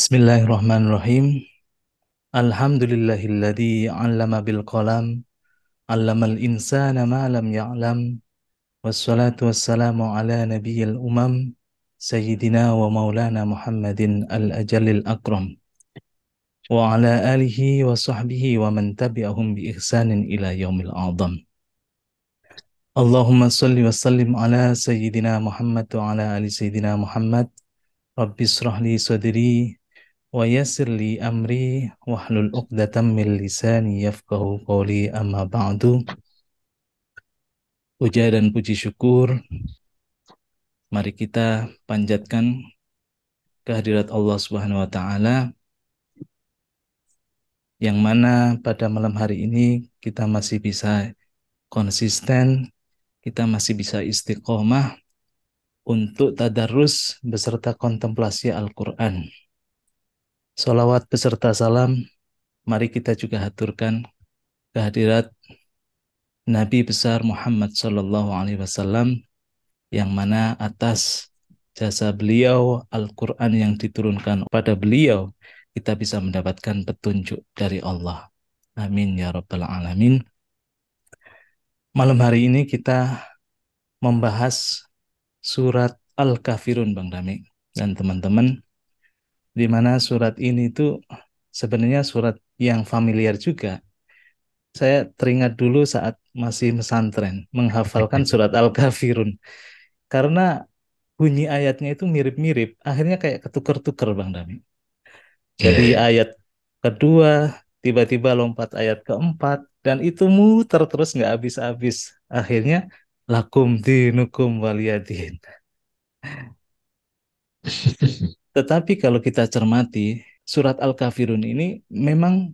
Bismillahirrahmanirrahim. Alhamdulillahilladzi 'allama bil qalam, 'allamal insana ma lam ya'lam. Wassalatu wassalamu ala nabiyil umam, sayyidina wa maulana Muhammadin al-ajalil akram. Wa ala alihi wa sahbihi wa man tabi'ahum bi ihsanin ila yaumil a'zam. Allahumma salli wa sallim ala sayyidina Muhammad wa ala ali sayyidina Muhammad. Rabbi israh li sadri wa yassir li amri wahlul 'uqdatam min lisani yafqahu qawli, amma ba'du. Puja dan puji syukur mari kita panjatkan kehadirat Allah Subhanahu wa taala, yang mana pada malam hari ini kita masih bisa konsisten, kita masih bisa istiqomah untuk tadarus beserta kontemplasi Al-Qur'an. Salawat beserta salam mari kita juga haturkan kehadirat Nabi besar Muhammad sallallahu alaihi wasallam, yang mana atas jasa beliau, Al-Quran yang diturunkan pada beliau, kita bisa mendapatkan petunjuk dari Allah. Amin ya rabbal alamin. Malam hari ini kita membahas surat Al-Kafirun, Bang Dami dan teman-teman, di mana surat ini tuh sebenarnya surat yang familiar juga. Saya teringat dulu saat masih pesantren menghafalkan surat Al-Kafirun, karena bunyi ayatnya itu mirip-mirip, akhirnya kayak ketuker-tuker Bang Dami. Jadi Iya, ayat kedua tiba-tiba lompat ayat keempat, dan itu muter terus nggak habis-habis. Akhirnya lakum dinukum waliyadin. Tetapi kalau kita cermati surat Al-Kafirun ini memang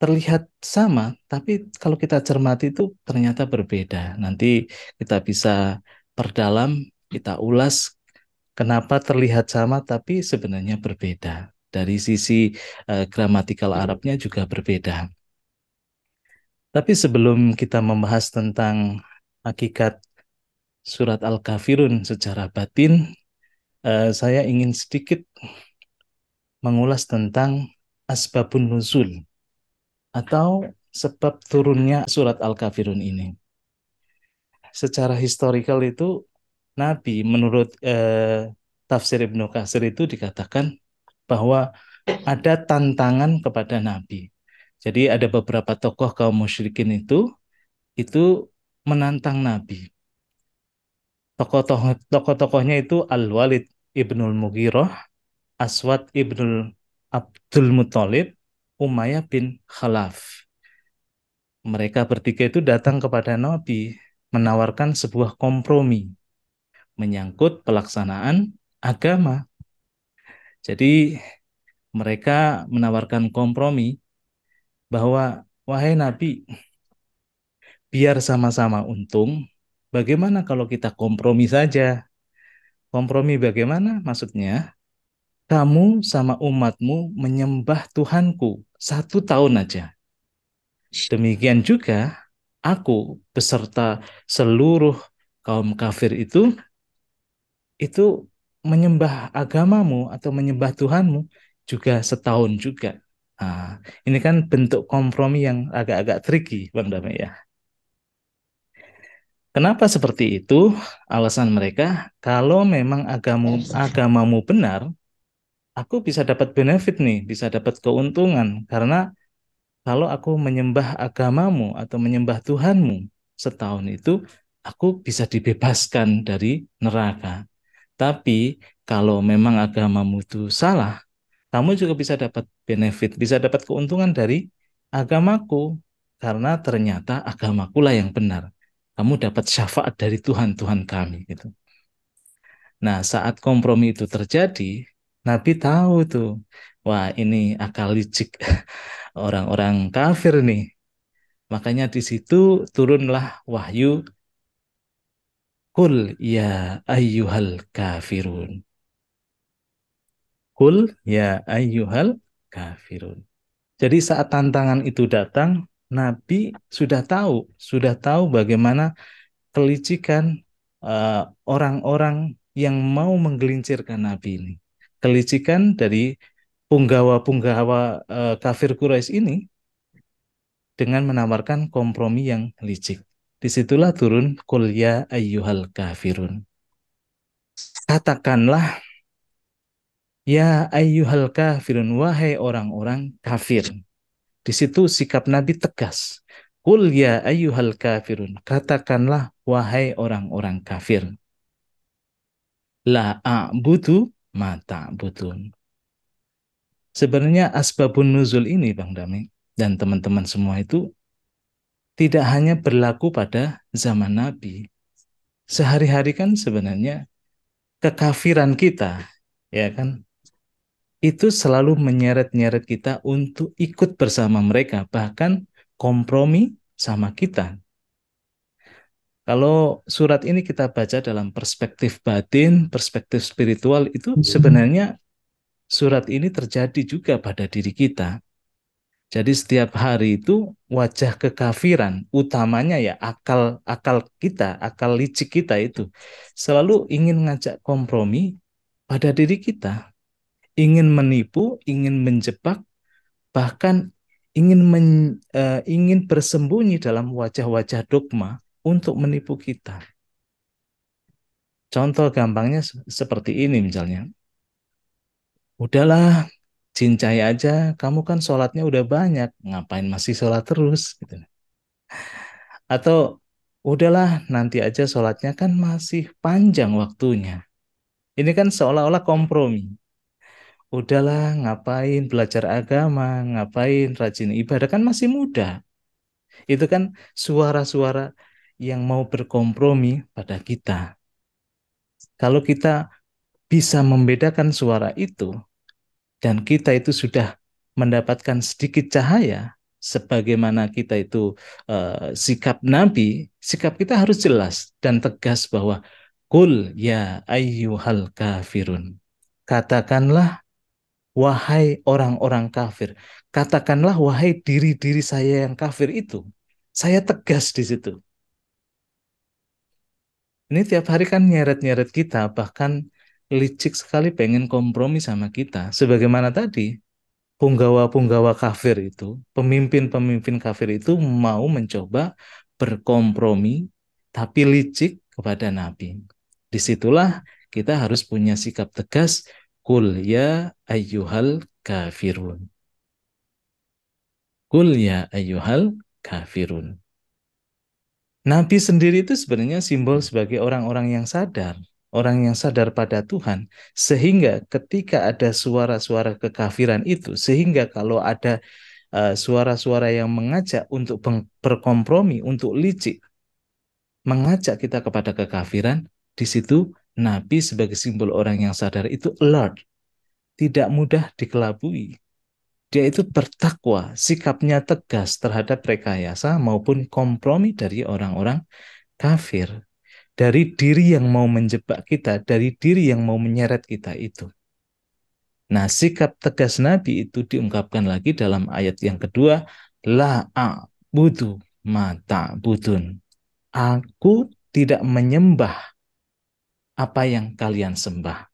terlihat sama, tapi kalau kita cermati itu ternyata berbeda. Nanti kita bisa perdalam, kita ulas kenapa terlihat sama tapi sebenarnya berbeda. Dari sisi gramatikal Arabnya juga berbeda. Tapi sebelum kita membahas tentang hakikat surat Al-Kafirun secara batin, saya ingin sedikit mengulas tentang asbabun nuzul atau sebab turunnya surat Al-Kafirun ini. Secara historikal itu Nabi, menurut tafsir Ibnu Katsir itu dikatakan bahwa ada tantangan kepada Nabi. Jadi ada beberapa tokoh kaum musyrikin itu menantang Nabi. Tokoh-tokohnya itu Al-Walid ibnul Mughirah, Aswad ibnul Abdul Muthalib, Umayyah bin Khalaf. Mereka bertiga itu datang kepada Nabi menawarkan sebuah kompromi menyangkut pelaksanaan agama. Jadi mereka menawarkan kompromi bahwa, wahai Nabi, biar sama-sama untung, bagaimana kalau kita kompromi saja? Kompromi bagaimana? Maksudnya, kamu sama umatmu menyembah Tuhanku 1 tahun aja. Demikian juga aku beserta seluruh kaum kafir itu menyembah agamamu atau menyembah Tuhanmu juga setahun juga. Nah, ini kan bentuk kompromi yang agak-agak tricky, Bang Damai ya. Kenapa seperti itu? Alasan mereka, kalau memang agamamu benar, aku bisa dapat benefit nih, bisa dapat keuntungan. Karena kalau aku menyembah agamamu atau menyembah Tuhanmu setahun itu, aku bisa dibebaskan dari neraka. Tapi kalau memang agamamu itu salah, kamu juga bisa dapat benefit, bisa dapat keuntungan dari agamaku. Karena ternyata agamakulah yang benar. Kamu dapat syafaat dari Tuhan kami gitu. Nah, saat kompromi itu terjadi, Nabi tahu tuh, wah ini akal licik orang-orang kafir nih. Makanya di situ turunlah wahyu, Qul ya ayyuhal kafirun. Qul ya ayyuhal kafirun. Jadi saat tantangan itu datang, Nabi sudah tahu bagaimana kelicikan eh, orang-orang yang mau menggelincirkan Nabi ini. Kelicikan dari punggawa-punggawa kafir Quraisy ini dengan menawarkan kompromi yang licik. Disitulah turun Qul ya ayyuhal kafirun. Katakanlah ya ayyuhal kafirun, wahai orang-orang kafir. Di situ sikap Nabi tegas. Qul ya ayyuhal kafirun, katakanlah wahai orang-orang kafir. La a'budu ma ta'budun. Sebenarnya asbabun nuzul ini Bang Dami dan teman-teman semua itu tidak hanya berlaku pada zaman Nabi. Sehari-hari kan sebenarnya kekafiran kita, ya kan, itu selalu menyeret-nyeret kita untuk ikut bersama mereka, bahkan kompromi sama kita. Kalau surat ini kita baca dalam perspektif batin, perspektif spiritual, itu sebenarnya surat ini terjadi juga pada diri kita. Jadi setiap hari itu wajah kekafiran, utamanya ya akal kita, akal licik kita itu selalu ingin ngajak kompromi pada diri kita, ingin menipu, ingin menjebak, bahkan ingin bersembunyi dalam wajah-wajah dogma untuk menipu kita. Contoh gampangnya seperti ini misalnya. Udahlah, cincai aja, kamu kan sholatnya udah banyak, ngapain masih sholat terus? Gitu. Atau udahlah, nanti aja sholatnya kan masih panjang waktunya. Ini kan seolah-olah kompromi. Udahlah, ngapain belajar agama, ngapain rajin ibadah, kan masih muda. Itu kan suara-suara yang mau berkompromi pada kita. Kalau kita bisa membedakan suara itu, dan kita itu sudah mendapatkan sedikit cahaya, sebagaimana kita itu sikap Nabi, sikap kita harus jelas dan tegas bahwa Kul ya ayyuhal kafirun. Katakanlah wahai orang-orang kafir. Katakanlah wahai diri-diri saya yang kafir itu. Saya tegas di situ. Ini tiap hari kan nyeret-nyeret kita, bahkan licik sekali pengen kompromi sama kita. Sebagaimana tadi, punggawa-punggawa kafir itu, pemimpin-pemimpin kafir itu mau mencoba berkompromi, tapi licik kepada Nabi. Disitulah kita harus punya sikap tegas, Kul ya ayyuhal kafirun. Kul ya ayyuhal kafirun. Nabi sendiri itu sebenarnya simbol sebagai orang-orang yang sadar, orang yang sadar pada Tuhan, sehingga ketika ada suara-suara kekafiran itu, sehingga kalau ada suara-suara yang mengajak untuk berkompromi, untuk licik, mengajak kita kepada kekafiran, di situ Nabi sebagai simbol orang yang sadar itu alert, tidak mudah dikelabui. Dia itu bertakwa, sikapnya tegas terhadap rekayasa maupun kompromi dari orang-orang kafir, dari diri yang mau menjebak kita, dari diri yang mau menyeret kita itu. Nah, sikap tegas Nabi itu diungkapkan lagi dalam ayat yang kedua, la a'budu ma ta'budun. Aku tidak menyembah apa yang kalian sembah.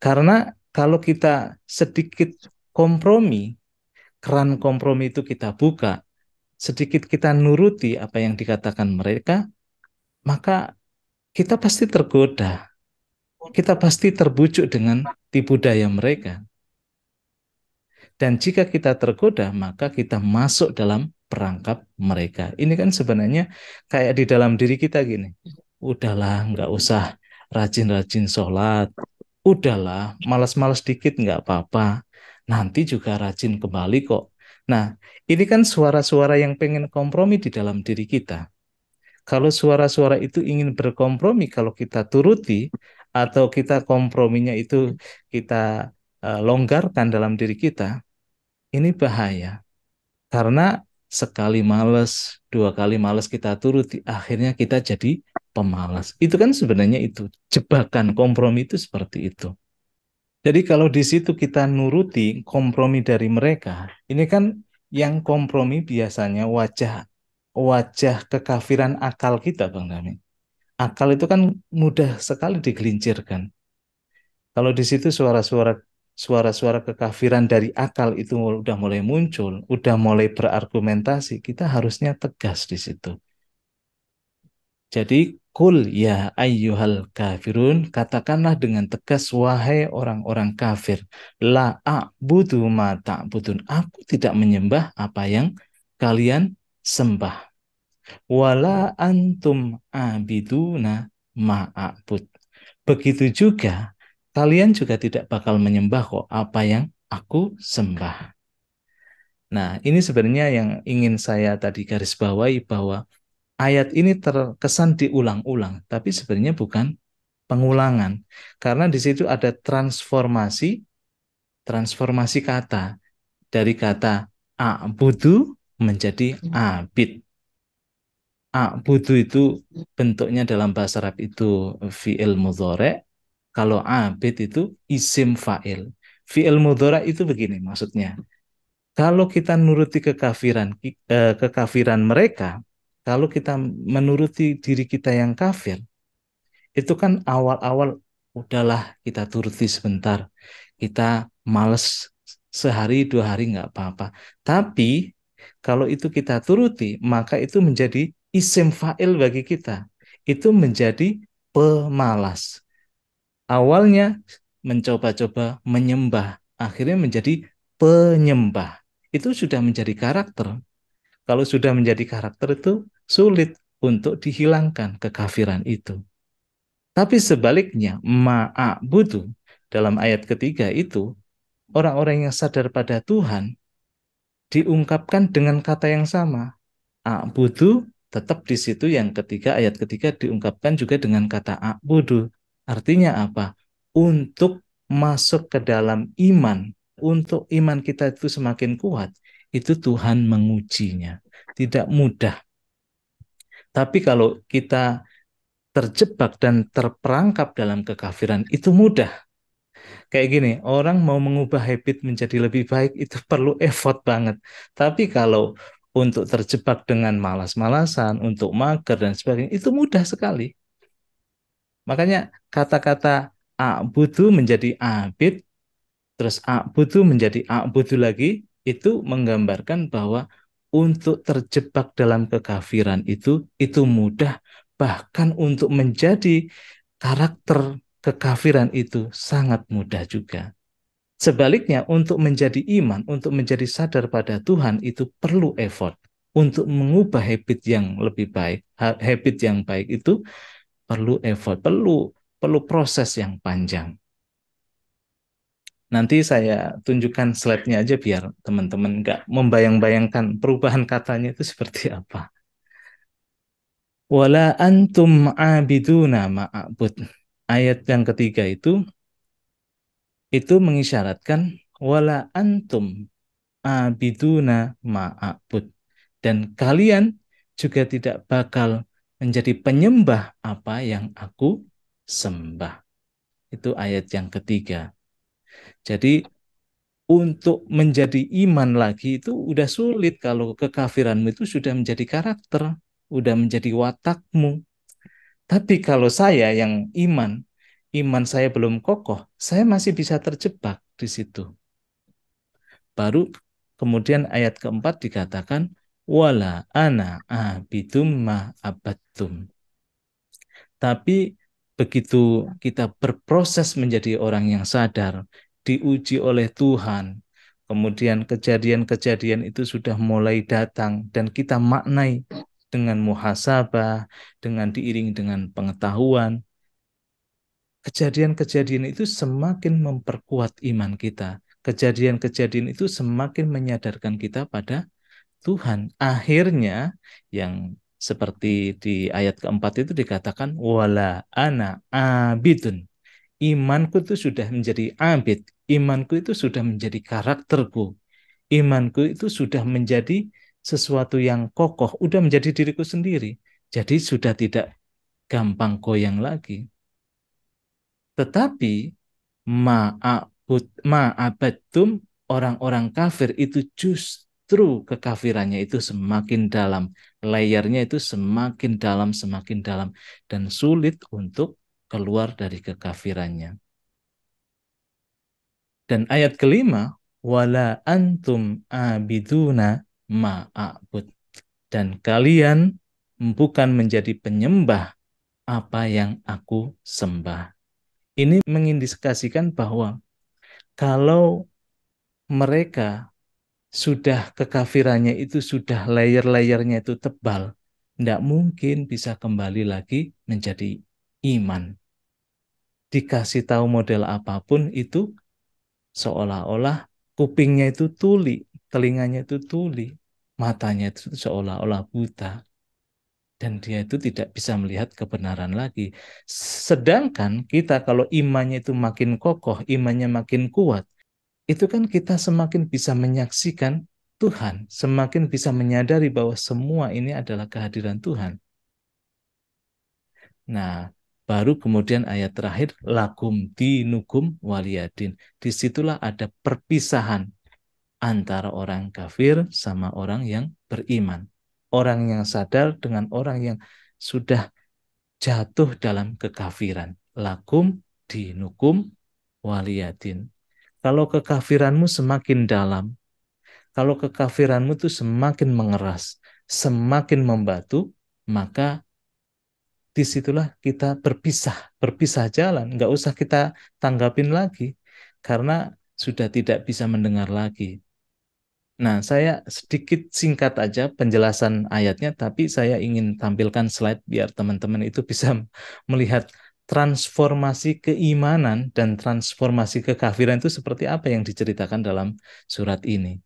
Karena kalau kita sedikit kompromi, keran kompromi itu kita buka, sedikit kita nuruti apa yang dikatakan mereka, maka kita pasti tergoda. Kita pasti terbujuk dengan tipu daya mereka. Dan jika kita tergoda, maka kita masuk dalam perangkap mereka. Ini kan sebenarnya kayak di dalam diri kita gini. Udahlah, nggak usah rajin-rajin sholat. Udahlah, malas-malas dikit nggak apa-apa. Nanti juga rajin kembali kok. Nah, ini kan suara-suara yang pengen kompromi di dalam diri kita. Kalau suara-suara itu ingin berkompromi, kalau kita turuti, atau kita komprominya itu kita longgarkan dalam diri kita, ini bahaya. Karena sekali males, dua kali males kita turuti, akhirnya kita jadi pemalas. Itu kan sebenarnya itu, jebakan kompromi itu seperti itu. Jadi kalau di situ kita nuruti kompromi dari mereka, ini kan yang kompromi biasanya wajah wajah kekafiran akal kita, Bang Dami. Akal itu kan mudah sekali digelincirkan. Kalau di situ suara-suara suara-suara kekafiran dari akal itu udah mulai muncul, udah mulai berargumentasi, kita harusnya tegas di situ. Jadi, kul ya ayyuhal kafirun, katakanlah dengan tegas, wahai orang-orang kafir, la a'budu ma ta'budun. Aku tidak menyembah apa yang kalian sembah. Wala antum abiduna ma'abud. Begitu juga, kalian juga tidak bakal menyembah kok apa yang aku sembah. Nah, ini sebenarnya yang ingin saya tadi garis bawahi bahwa ayat ini terkesan diulang-ulang, tapi sebenarnya bukan pengulangan. Karena di situ ada transformasi kata dari kata a'budu menjadi abid. A'budu itu bentuknya dalam bahasa Arab itu fi'il mudhari'. Kalau abid itu isim fa'il. Fi'il mudhari' itu begini maksudnya. Kalau kita nuruti kekafiran mereka, kalau kita menuruti diri kita yang kafir, itu kan awal-awal udahlah kita turuti sebentar. Kita males sehari dua hari nggak apa-apa. Tapi kalau itu kita turuti, maka itu menjadi isim fa'il bagi kita. Itu menjadi pemalas. Awalnya mencoba-coba menyembah, akhirnya menjadi penyembah. Itu sudah menjadi karakter. Kalau sudah menjadi karakter itu sulit untuk dihilangkan kekafiran itu. Tapi sebaliknya, ma'abudu dalam ayat ketiga itu, orang-orang yang sadar pada Tuhan diungkapkan dengan kata yang sama. A'budu tetap di situ yang ketiga, ayat ketiga diungkapkan juga dengan kata a'budu. Artinya apa? Untuk masuk ke dalam iman, untuk iman kita itu semakin kuat, itu Tuhan mengujinya. Tidak mudah. Tapi kalau kita terjebak dan terperangkap dalam kekafiran, itu mudah. Kayak gini, orang mau mengubah habit menjadi lebih baik itu perlu effort banget. Tapi kalau untuk terjebak dengan malas-malasan, untuk mager dan sebagainya, itu mudah sekali. Makanya kata-kata a'budu menjadi abid, terus a'budu menjadi a'budu lagi, itu menggambarkan bahwa untuk terjebak dalam kekafiran itu mudah, bahkan untuk menjadi karakter kekafiran itu sangat mudah juga. Sebaliknya, untuk menjadi iman, untuk menjadi sadar pada Tuhan itu perlu effort. Untuk mengubah habit yang lebih baik, habit yang baik itu perlu effort, perlu perlu proses yang panjang. Nanti saya tunjukkan slide-nya aja biar teman-teman nggak membayang-bayangkan perubahan katanya itu seperti apa. Wala antum abiduna ma'abud. Ayat yang ketiga itu mengisyaratkan wala antum abiduna ma'abud. Dan kalian juga tidak bakal menjadi penyembah apa yang aku sembah. Itu ayat yang ketiga. Jadi untuk menjadi iman lagi itu udah sulit kalau kekafiranmu itu sudah menjadi karakter, udah menjadi watakmu. Tapi kalau saya yang iman saya belum kokoh, saya masih bisa terjebak di situ. Baru kemudian ayat keempat dikatakan wala ana abidum ma abattum. Tapi begitu kita berproses menjadi orang yang sadar, diuji oleh Tuhan, kemudian kejadian-kejadian itu sudah mulai datang dan kita maknai dengan muhasabah, dengan diiring dengan pengetahuan, kejadian-kejadian itu semakin memperkuat iman kita. Kejadian-kejadian itu semakin menyadarkan kita pada Tuhan. Akhirnya yang seperti di ayat keempat itu dikatakan wala ana abidun. Imanku itu sudah menjadi abid. Imanku itu sudah menjadi karakterku. Imanku itu sudah menjadi sesuatu yang kokoh, udah menjadi diriku sendiri. Jadi sudah tidak gampang goyang lagi. Tetapi ma'abattum, orang-orang kafir itu justru kekafirannya itu semakin dalam, layarnya itu semakin dalam dan sulit untuk keluar dari kekafirannya. Dan ayat kelima, wala antum abiduna ma'abud. Dan kalian bukan menjadi penyembah apa yang aku sembah. Ini mengindikasikan bahwa kalau mereka sudah kekafirannya itu sudah layer-layernya itu tebal, tidak mungkin bisa kembali lagi menjadi iman. Dikasih tahu model apapun itu seolah-olah kupingnya itu tuli, telinganya itu tuli, matanya itu seolah-olah buta. Dan dia itu tidak bisa melihat kebenaran lagi. Sedangkan kita kalau imannya itu makin kokoh, imannya makin kuat, itu kan kita semakin bisa menyaksikan Tuhan, semakin bisa menyadari bahwa semua ini adalah kehadiran Tuhan. Nah, baru kemudian ayat terakhir, lakum dinukum waliyadin. Disitulah ada perpisahan antara orang kafir sama orang yang beriman. Orang yang sadar dengan orang yang sudah jatuh dalam kekafiran. Lakum dinukum waliyadin. Kalau kekafiranmu semakin dalam, kalau kekafiranmu itu semakin mengeras, semakin membatu, maka disitulah kita berpisah jalan. Nggak usah kita tanggapin lagi, karena sudah tidak bisa mendengar lagi. Nah, saya sedikit singkat aja penjelasan ayatnya, tapi saya ingin tampilkan slide biar teman-teman itu bisa melihat transformasi keimanan dan transformasi kekafiran itu seperti apa yang diceritakan dalam surat ini.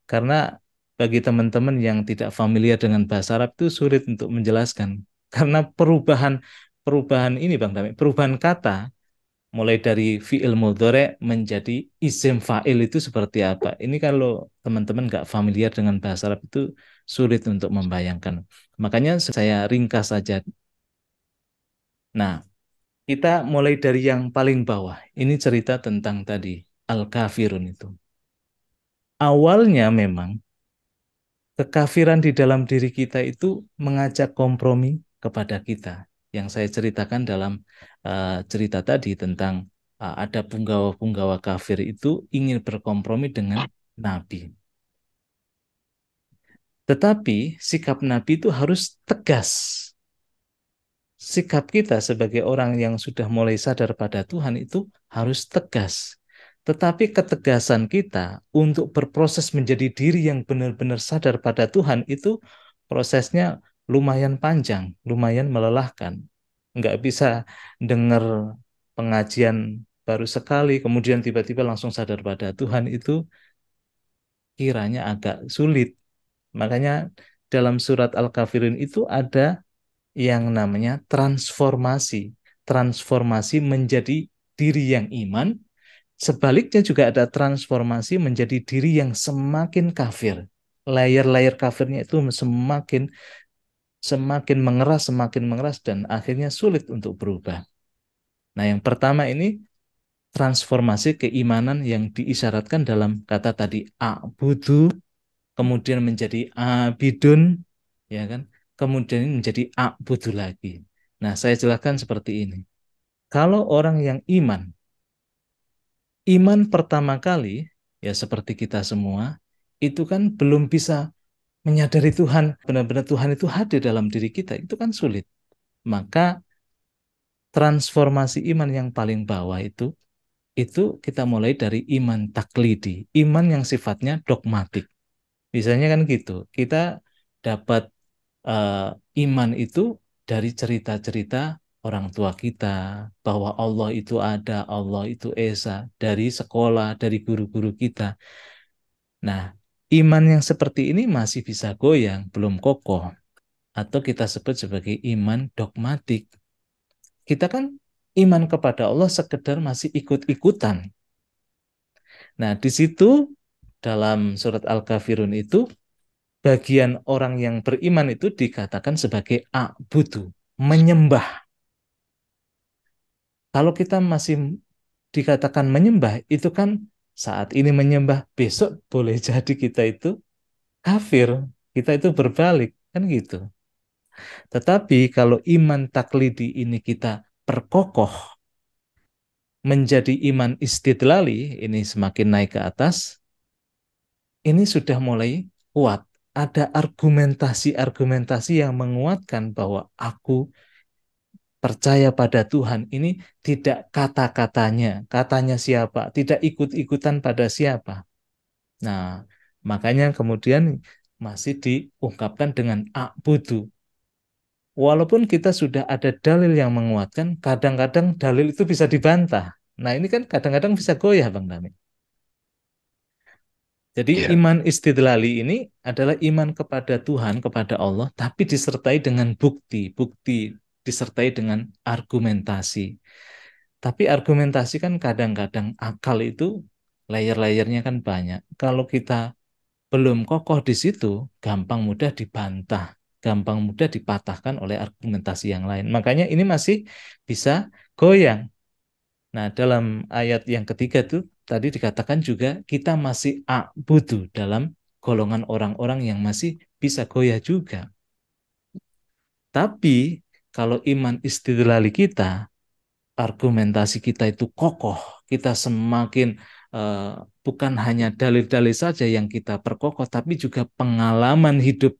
Karena bagi teman-teman yang tidak familiar dengan bahasa Arab itu sulit untuk menjelaskan. Karena perubahan ini Bang Dami, perubahan kata mulai dari fi'il mudhari menjadi isim fa'il itu seperti apa? Ini kalau teman-teman nggak familiar dengan bahasa Arab itu sulit untuk membayangkan. Makanya saya ringkas saja. Nah, kita mulai dari yang paling bawah. Ini cerita tentang tadi Al-Kafirun itu. Awalnya memang kekafiran di dalam diri kita itu mengajak kompromi kepada kita. Yang saya ceritakan dalam cerita tadi tentang ada punggawa-punggawa kafir itu ingin berkompromi dengan Nabi. Tetapi sikap Nabi itu harus tegas. Sikap kita sebagai orang yang sudah mulai sadar pada Tuhan itu harus tegas. Tetapi ketegasan kita untuk berproses menjadi diri yang benar-benar sadar pada Tuhan itu prosesnya lumayan panjang, lumayan melelahkan. Nggak bisa dengar pengajian baru sekali, kemudian tiba-tiba langsung sadar pada Tuhan itu kiranya agak sulit. Makanya dalam surat Al-Kafirun itu ada yang namanya transformasi. Transformasi menjadi diri yang iman, sebaliknya juga ada transformasi menjadi diri yang semakin kafir. Layer-layer kafirnya itu semakin semakin mengeras dan akhirnya sulit untuk berubah. Nah, yang pertama ini transformasi keimanan yang diisyaratkan dalam kata tadi a'budu, kemudian menjadi abidun, ya kan? Kemudian menjadi a'budu lagi. Nah, saya jelaskan seperti ini. Kalau orang yang iman pertama kali, ya seperti kita semua, itu kan belum bisa menyadari Tuhan, benar-benar Tuhan itu hadir dalam diri kita, itu kan sulit. Maka transformasi iman yang paling bawah itu kita mulai dari iman taklidi, iman yang sifatnya dogmatik. Misalnya kan gitu, kita dapat uh, iman itu dari cerita-cerita orang tua kita, bahwa Allah itu ada, Allah itu esa, dari sekolah, dari guru-guru kita. Nah, iman yang seperti ini masih bisa goyang, belum kokoh, atau kita sebut sebagai iman dogmatik. Kita kan iman kepada Allah sekedar masih ikut-ikutan. Nah, di situ dalam surat Al-Kafirun itu bagian orang yang beriman itu dikatakan sebagai a'budu, menyembah. Kalau kita masih dikatakan menyembah, itu kan saat ini menyembah, besok boleh jadi kita itu kafir, kita itu berbalik, kan gitu. Tetapi kalau iman taklidi ini kita perkokoh, menjadi iman istidlali, ini semakin naik ke atas, ini sudah mulai kuat. Ada argumentasi-argumentasi yang menguatkan bahwa aku percaya pada Tuhan. Ini tidak kata-katanya, katanya siapa, tidak ikut-ikutan pada siapa. Nah, makanya kemudian masih diungkapkan dengan a'budu. Walaupun kita sudah ada dalil yang menguatkan, kadang-kadang dalil itu bisa dibantah. Nah, ini kan kadang-kadang bisa goyah, Bang Dami. Jadi Iya, iman istidlali ini adalah iman kepada Tuhan, kepada Allah, tapi disertai dengan bukti, bukti disertai dengan argumentasi. Tapi argumentasi kan kadang-kadang akal itu layer-layernya kan banyak. Kalau kita belum kokoh di situ, gampang mudah dibantah, gampang mudah dipatahkan oleh argumentasi yang lain. Makanya ini masih bisa goyang. Nah, dalam ayat yang ketiga itu tadi dikatakan juga kita masih a'budu dalam golongan orang-orang yang masih bisa goyah juga. Tapi kalau iman istidlali kita, argumentasi kita itu kokoh, kita semakin eh, bukan hanya dalil-dalil saja yang kita perkokoh, tapi juga pengalaman hidup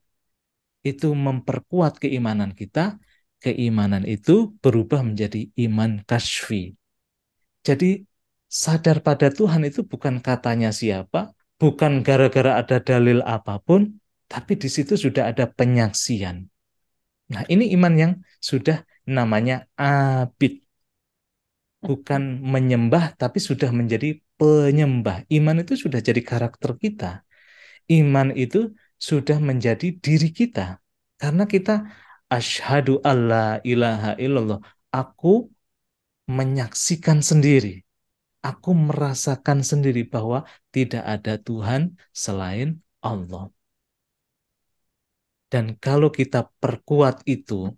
itu memperkuat keimanan kita. Keimanan itu berubah menjadi iman kasfi. Jadi sadar pada Tuhan itu bukan katanya siapa, bukan gara-gara ada dalil apapun, tapi di situ sudah ada penyaksian. Nah, ini iman yang sudah namanya abid, bukan menyembah tapi sudah menjadi penyembah. Iman itu sudah jadi karakter kita. Iman itu sudah menjadi diri kita. Karena kita asyhadu alla ilaha illallah. Aku menyaksikan sendiri. Aku merasakan sendiri bahwa tidak ada Tuhan selain Allah. Dan kalau kita perkuat itu,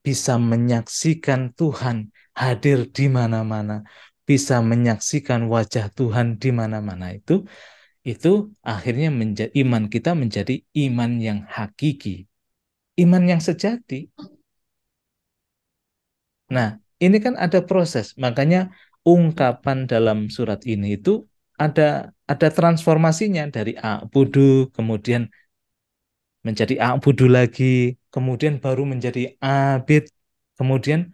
bisa menyaksikan Tuhan hadir di mana-mana, bisa menyaksikan wajah Tuhan di mana-mana itu akhirnya iman kita menjadi iman yang hakiki, iman yang sejati. Nah, ini kan ada proses, makanya ungkapan dalam surat ini itu ada ada transformasinya dari a'budu kemudian menjadi a'budu lagi, kemudian baru menjadi abid, kemudian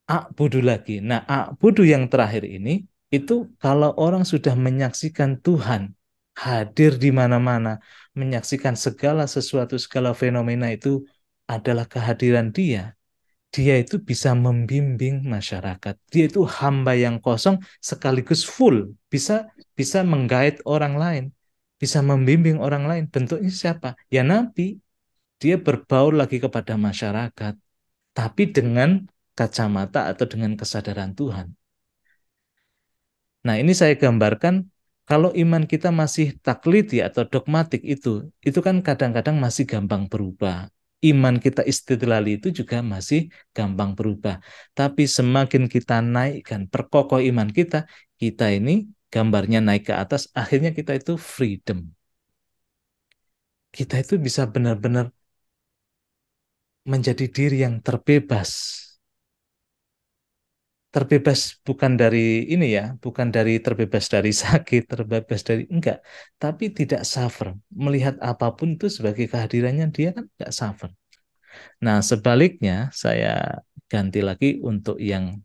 a'budu lagi. Nah, a'budu yang terakhir ini itu kalau orang sudah menyaksikan Tuhan hadir di mana-mana, menyaksikan segala sesuatu, segala fenomena itu adalah kehadiran Dia. Dia itu bisa membimbing masyarakat. Dia itu hamba yang kosong sekaligus full, bisa bisa menggait orang lain, bisa membimbing orang lain. Bentuknya siapa? Ya nabi. Dia berbaur lagi kepada masyarakat, tapi dengan kacamata atau dengan kesadaran Tuhan. Nah, ini saya gambarkan kalau iman kita masih taklidi atau dogmatik itu kan kadang-kadang masih gampang berubah. Iman kita istidlali itu juga masih gampang berubah. Tapi semakin kita naikkan, perkokoh iman kita, kita ini gambarnya naik ke atas, akhirnya kita itu freedom. Kita itu bisa benar-benar menjadi diri yang terbebas. Terbebas bukan dari ini ya, bukan dari terbebas dari sakit, terbebas dari enggak, tapi tidak suffer. Melihat apapun itu sebagai kehadirannya dia kan enggak suffer. Nah, sebaliknya saya ganti lagi untuk yang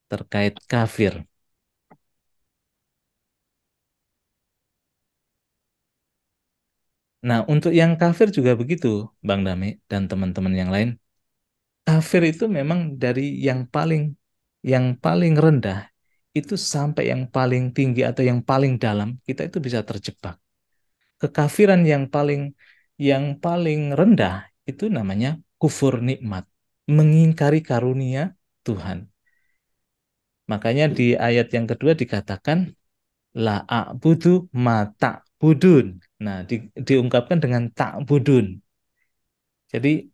terkait kafir. Nah, untuk yang kafir juga begitu, Bang Dami dan teman-teman yang lain. Kafir itu memang dari yang paling rendah itu sampai yang paling tinggi atau yang paling dalam, kita itu bisa terjebak. Kekafiran yang paling rendah itu namanya kufur nikmat, mengingkari karunia Tuhan. Makanya di ayat yang kedua dikatakan la a'budu ma ta'budun. Nah, diungkapkan dengan ta'budun. Jadi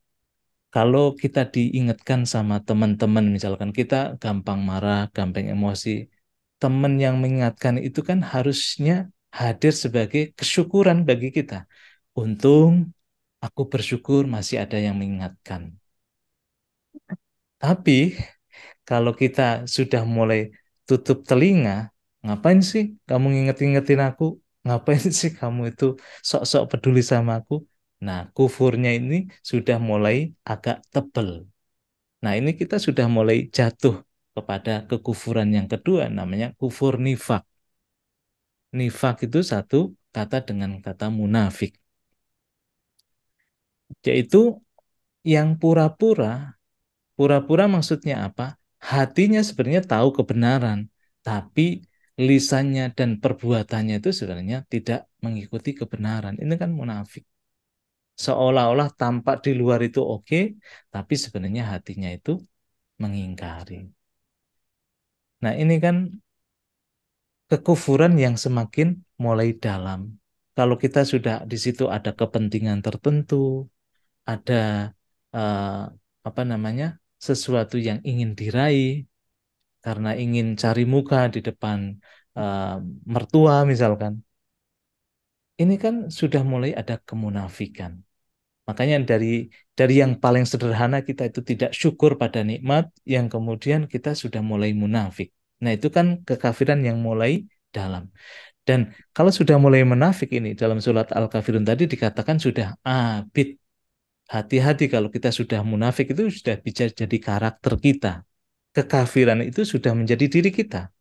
kalau kita diingatkan sama teman-teman, misalkan kita gampang marah, gampang emosi, teman yang mengingatkan itu kan harusnya hadir sebagai kesyukuran bagi kita. Untung aku bersyukur masih ada yang mengingatkan. Tapi kalau kita sudah mulai tutup telinga. Ngapain sih kamu nginget-ngingetin aku? Ngapain sih kamu itu sok-sok peduli sama aku? Nah, kufurnya ini sudah mulai agak tebel. Nah, ini kita sudah mulai jatuh kepada kekufuran yang kedua, namanya kufur nifak. Nifak itu satu kata dengan kata munafik, yaitu yang pura-pura. Pura-pura maksudnya apa? Hatinya sebenarnya tahu kebenaran, tapi lisannya dan perbuatannya itu sebenarnya tidak mengikuti kebenaran. Ini kan munafik. Seolah-olah tampak di luar itu oke, tapi sebenarnya hatinya itu mengingkari. Nah, ini kan kekufuran yang semakin mulai dalam. Kalau kita sudah di situ ada kepentingan tertentu, ada eh, apa namanya, sesuatu yang ingin diraih karena ingin cari muka di depan eh, mertua misalkan, ini kan sudah mulai ada kemunafikan. Makanya dari yang paling sederhana kita itu tidak syukur pada nikmat, yang kemudian kita sudah mulai munafik. Nah, itu kan kekafiran yang mulai dalam. Dan kalau sudah mulai munafik ini dalam surat Al-Kafirun tadi dikatakan sudah abid. Hati-hati kalau kita sudah munafik itu sudah bisa jadi karakter kita. Kekafiran itu sudah menjadi diri kita.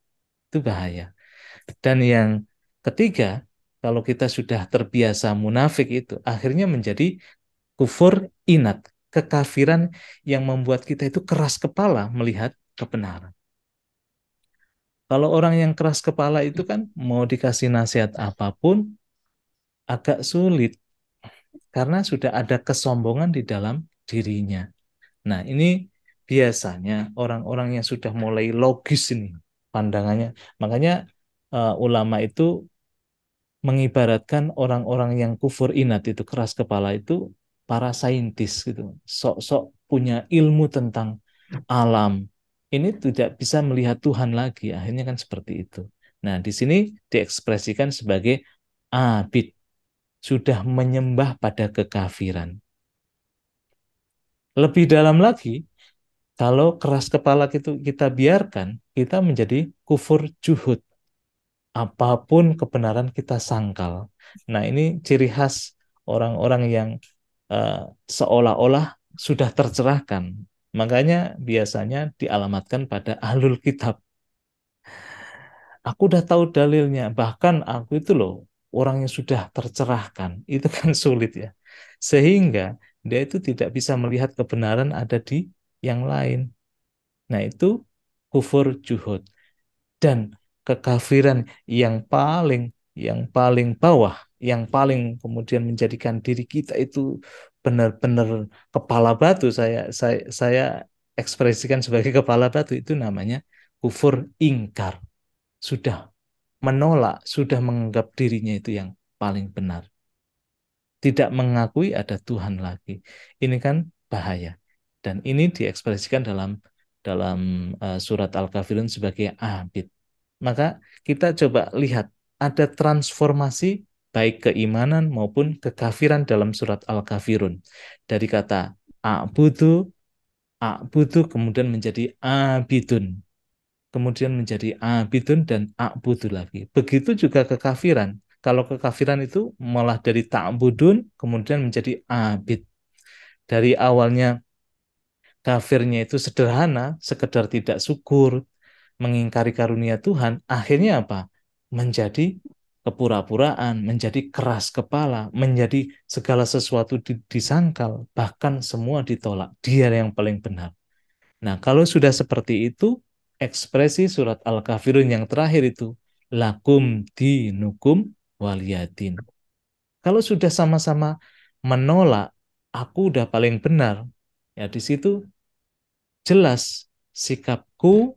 Itu bahaya. Dan yang ketiga, kalau kita sudah terbiasa munafik itu akhirnya menjadi kufur inat, kekafiran yang membuat kita itu keras kepala melihat kebenaran. Kalau orang yang keras kepala itu kan mau dikasih nasihat apapun agak sulit karena sudah ada kesombongan di dalam dirinya. Nah, ini biasanya orang-orang yang sudah mulai logis ini pandangannya. Makanya ulama itu mengibaratkan orang-orang yang kufur inat itu keras kepala itu para saintis gitu. Sok-sok punya ilmu tentang alam. Ini tidak bisa melihat Tuhan lagi. Akhirnya kan seperti itu. Nah, di sini diekspresikan sebagai abid, sudah menyembah pada kekafiran. Lebih dalam lagi, kalau keras kepala itu kita biarkan, kita menjadi kufur juhud. Apapun kebenaran kita sangkal. Nah, ini ciri khas orang-orang yang eh, seolah-olah sudah tercerahkan. Makanya biasanya dialamatkan pada ahlul kitab. Aku udah tahu dalilnya, bahkan aku itu loh orang yang sudah tercerahkan. Itu kan sulit ya. Sehingga dia itu tidak bisa melihat kebenaran ada di yang lain. Nah, itu kufur juhud. Dan kekafiran yang paling bawah, yang paling kemudian menjadikan diri kita itu benar-benar kepala batu, saya ekspresikan sebagai kepala batu, itu namanya kufur ingkar. Sudah menolak, sudah menganggap dirinya itu yang paling benar, tidak mengakui ada Tuhan lagi. Ini kan bahaya. Dan ini diekspresikan dalam dalam surat Al-Kafirun sebagai abid. Maka kita coba lihat ada transformasi baik keimanan maupun kekafiran dalam surat Al-Kafirun. Dari kata a'budu, a'budu kemudian menjadi abidun. Kemudian menjadi abidun dan a'budu lagi. Begitu juga kekafiran. Kalau kekafiran itu malah dari ta'budun kemudian menjadi abid. Dari awalnya kafirnya itu sederhana, sekedar tidak syukur, mengingkari karunia Tuhan, akhirnya apa? Menjadi kepura-puraan, menjadi keras kepala, menjadi segala sesuatu disangkal, bahkan semua ditolak. Dia yang paling benar. Nah, kalau sudah seperti itu, ekspresi surat Al-Kafirun yang terakhir itu, lakum dinukum waliyadin. Kalau sudah sama-sama menolak, aku udah paling benar, ya di situ jelas sikapku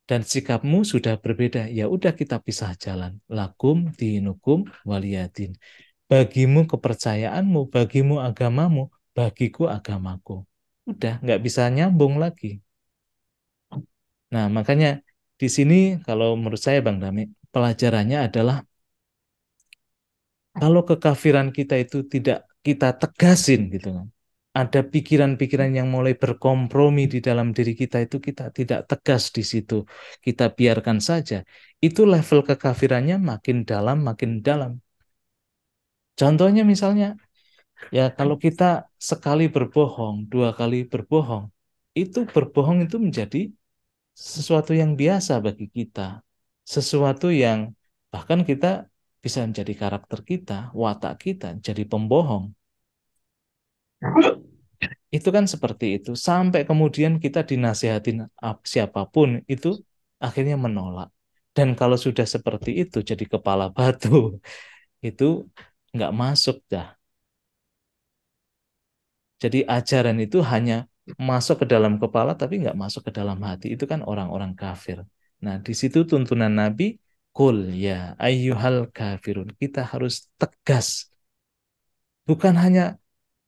dan sikapmu sudah berbeda. Ya udah kita pisah jalan. Lakum dinukum waliyadin. Bagimu kepercayaanmu, bagimu agamamu, bagiku agamaku. Udah nggak bisa nyambung lagi. Nah, makanya di sini kalau menurut saya Bang Dami, pelajarannya adalah kalau kekafiran kita itu tidak kita tegasin gitu kan. ada pikiran-pikiran yang mulai berkompromi di dalam diri kita itu kita tidak tegas di situ. Kita biarkan saja. Itu level kekafirannya makin dalam, makin dalam. Contohnya misalnya, ya kalau kita sekali berbohong, dua kali berbohong, itu berbohong itu menjadi sesuatu yang biasa bagi kita. Sesuatu yang bahkan kita bisa menjadi karakter kita, watak kita, jadi pembohong. Itu kan seperti itu. Sampai kemudian kita dinasihatin siapapun itu akhirnya menolak. Dan kalau sudah seperti itu jadi kepala batu, itu nggak masuk dah. Jadi ajaran itu hanya masuk ke dalam kepala tapi nggak masuk ke dalam hati. Itu kan orang-orang kafir. Nah, di situ tuntunan Nabi, Kul ya ayyuhal kafirun. Kita harus tegas. Bukan hanya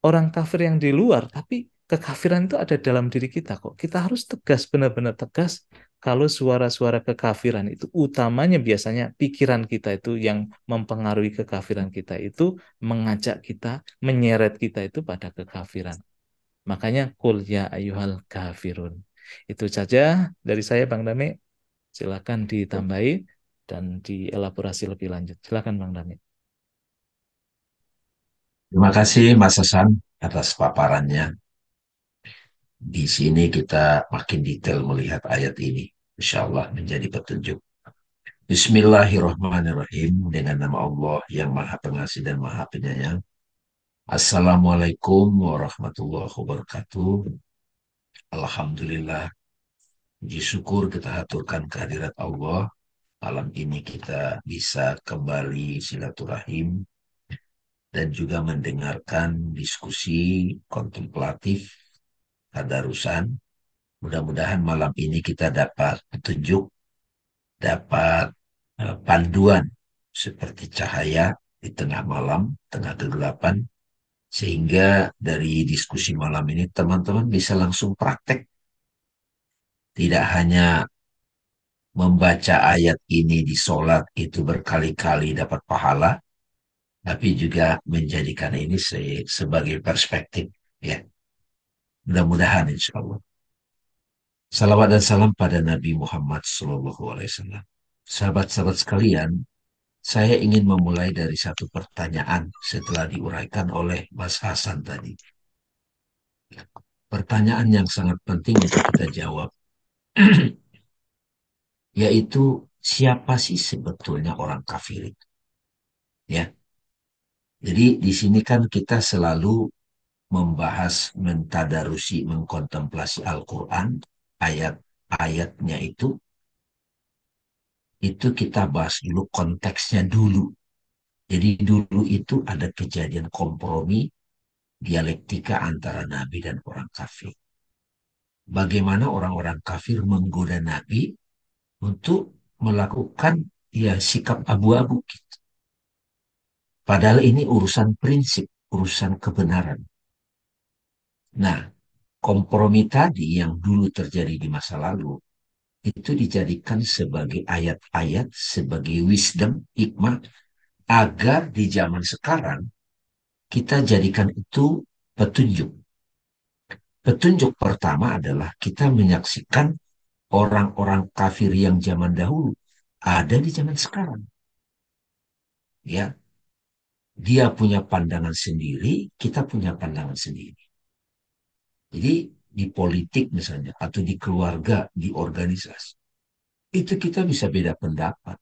orang kafir yang di luar, tapi kekafiran itu ada dalam diri kita kok. Kita harus tegas, benar-benar tegas. Kalau suara-suara kekafiran itu utamanya biasanya pikiran kita itu yang mempengaruhi kekafiran kita itu mengajak kita, menyeret kita itu pada kekafiran. Makanya kul ya ayyuhal kafirun. Itu saja dari saya Bang Dame. Silakan ditambahi dan dielaborasi lebih lanjut. Silakan Bang Dame. Terima kasih Mas Hasan atas paparannya. Di sini kita makin detail melihat ayat ini. Insya Allah menjadi petunjuk. Bismillahirrahmanirrahim. Dengan nama Allah yang Maha Pengasih dan Maha Penyayang. Assalamualaikum warahmatullahi wabarakatuh. Alhamdulillah. Puji syukur kita haturkan kehadirat Allah. Malam ini kita bisa kembali silaturahim dan juga mendengarkan diskusi kontemplatif tadarusan. Mudah-mudahan malam ini kita dapat petunjuk, dapat panduan seperti cahaya di tengah malam, tengah kegelapan, sehingga dari diskusi malam ini teman-teman bisa langsung praktek. Tidak hanya membaca ayat ini di sholat itu berkali-kali dapat pahala, tapi juga menjadikan ini sebagai perspektif. Ya, mudah-mudahan insya Allah. Salawat dan salam pada Nabi Muhammad SAW. Sahabat-sahabat sekalian, saya ingin memulai dari satu pertanyaan setelah diuraikan oleh Mas Hasan tadi. Pertanyaan yang sangat penting untuk kita jawab, yaitu siapa sih sebetulnya orang kafir itu? Ya, jadi di sini kan kita selalu membahas, mentadarusi, mengkontemplasi Al-Quran, ayat-ayatnya itu kita bahas dulu konteksnya dulu. Jadi dulu itu ada kejadian kompromi dialektika antara Nabi dan orang kafir. Bagaimana orang-orang kafir menggoda Nabi untuk melakukan ya sikap abu-abu gitu. Padahal ini urusan prinsip, urusan kebenaran. Nah, kompromi tadi yang dulu terjadi di masa lalu itu dijadikan sebagai ayat-ayat, sebagai wisdom, hikmah, agar di zaman sekarang kita jadikan itu petunjuk. Petunjuk pertama adalah kita menyaksikan orang-orang kafir yang zaman dahulu ada di zaman sekarang. Ya, dia punya pandangan sendiri, kita punya pandangan sendiri. Jadi di politik misalnya atau di keluarga, di organisasi, itu kita bisa beda pendapat,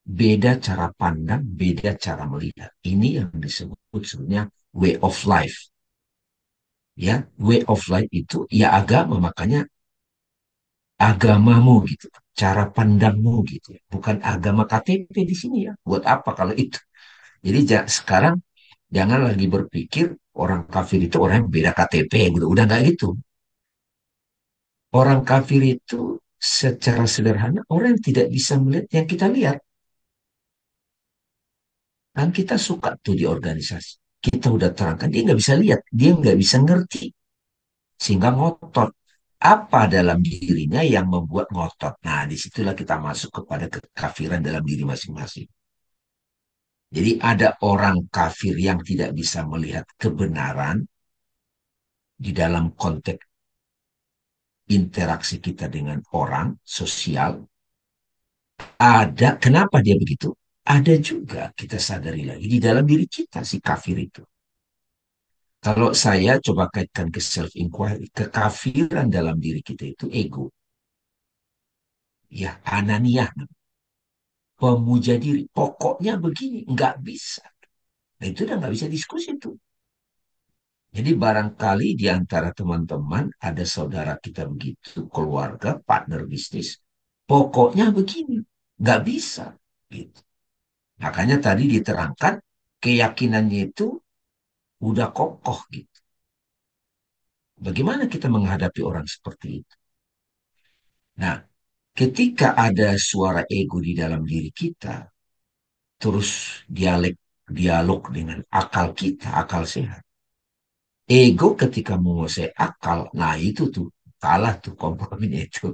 beda cara pandang, beda cara melihat. Ini yang disebut sebenarnya way of life. Ya, way of life itu ya agama, makanya agamamu gitu, cara pandangmu gitu ya. Bukan agama KTP di sini ya. Buat apa kalau itu? Jadi sekarang jangan lagi berpikir orang kafir itu orang yang beda KTP gitu. Udah nggak gitu. Orang kafir itu secara sederhana orang yang tidak bisa melihat yang kita lihat. Kan kita suka tuh di organisasi. Kita udah terangkan, dia nggak bisa lihat, dia nggak bisa ngerti. Sehingga ngotot. Apa dalam dirinya yang membuat ngotot? Nah, disitulah kita masuk kepada kekafiran dalam diri masing-masing. Jadi ada orang kafir yang tidak bisa melihat kebenaran, di dalam konteks interaksi kita dengan orang sosial, ada kenapa dia begitu? Ada juga kita sadari lagi di dalam diri kita si kafir itu. Kalau saya coba kaitkan ke self inquiry, kekafiran dalam diri kita itu ego, ya ananiah, pemuja diri. Pokoknya begini, nggak bisa. Nah, itu udah nggak bisa diskusi tuh. Jadi barangkali di antara teman-teman ada saudara kita begitu, keluarga, partner bisnis, pokoknya begini, nggak bisa. Gitu. Makanya tadi diterangkan keyakinannya itu udah kokoh gitu. Bagaimana kita menghadapi orang seperti itu? Nah, ketika ada suara ego di dalam diri kita, terus dialog dengan akal kita, akal sehat. Ego ketika menguasai akal, nah itu tuh kalah tuh komprominya itu.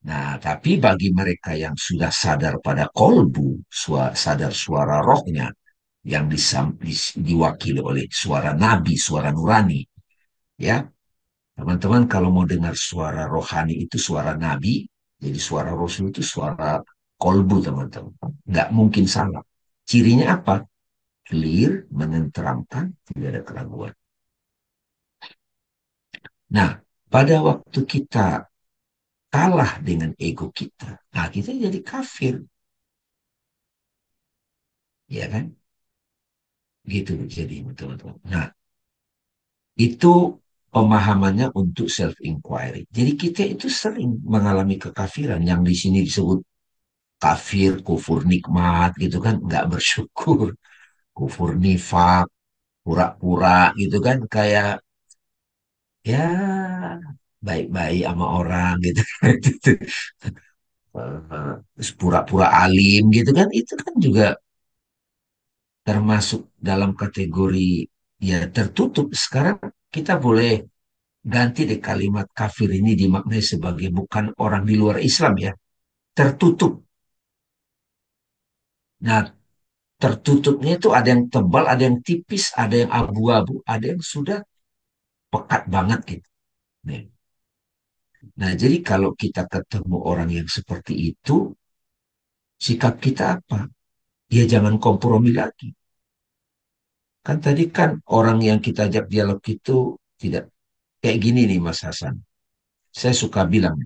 Nah, tapi bagi mereka yang sudah sadar pada kolbu, sadar suara rohnya yang diwakili oleh suara nabi, suara nurani, ya, teman-teman kalau mau dengar suara rohani itu suara nabi, jadi suara rasul itu suara kolbu, teman-teman. Nggak mungkin salah. Cirinya apa? Clear, menenteramkan, tidak ada keraguan. Nah, pada waktu kita kalah dengan ego kita, nah kita jadi kafir, ya kan? Gitu jadi teman-teman. Nah, itu pemahamannya untuk self inquiry. Jadi kita itu sering mengalami kekafiran yang di sini disebut kafir, kufur nikmat gitu kan, nggak bersyukur, kufur nifak, pura-pura gitu kan, kayak ya baik-baik sama orang gitu. Terus pura-pura alim gitu kan, itu kan juga termasuk dalam kategori ya tertutup. Sekarang kita boleh ganti deh kalimat kafir ini dimaknai sebagai bukan orang di luar Islam ya, tertutup. Nah, tertutupnya itu ada yang tebal, ada yang tipis, ada yang abu-abu, ada yang sudah pekat banget gitu. Nih. Nah, jadi kalau kita ketemu orang yang seperti itu, sikap kita apa? Ya jangan kompromi lagi. Kan tadi kan orang yang kita ajak dialog itu tidak kayak gini nih Mas Hasan. Saya suka bilang,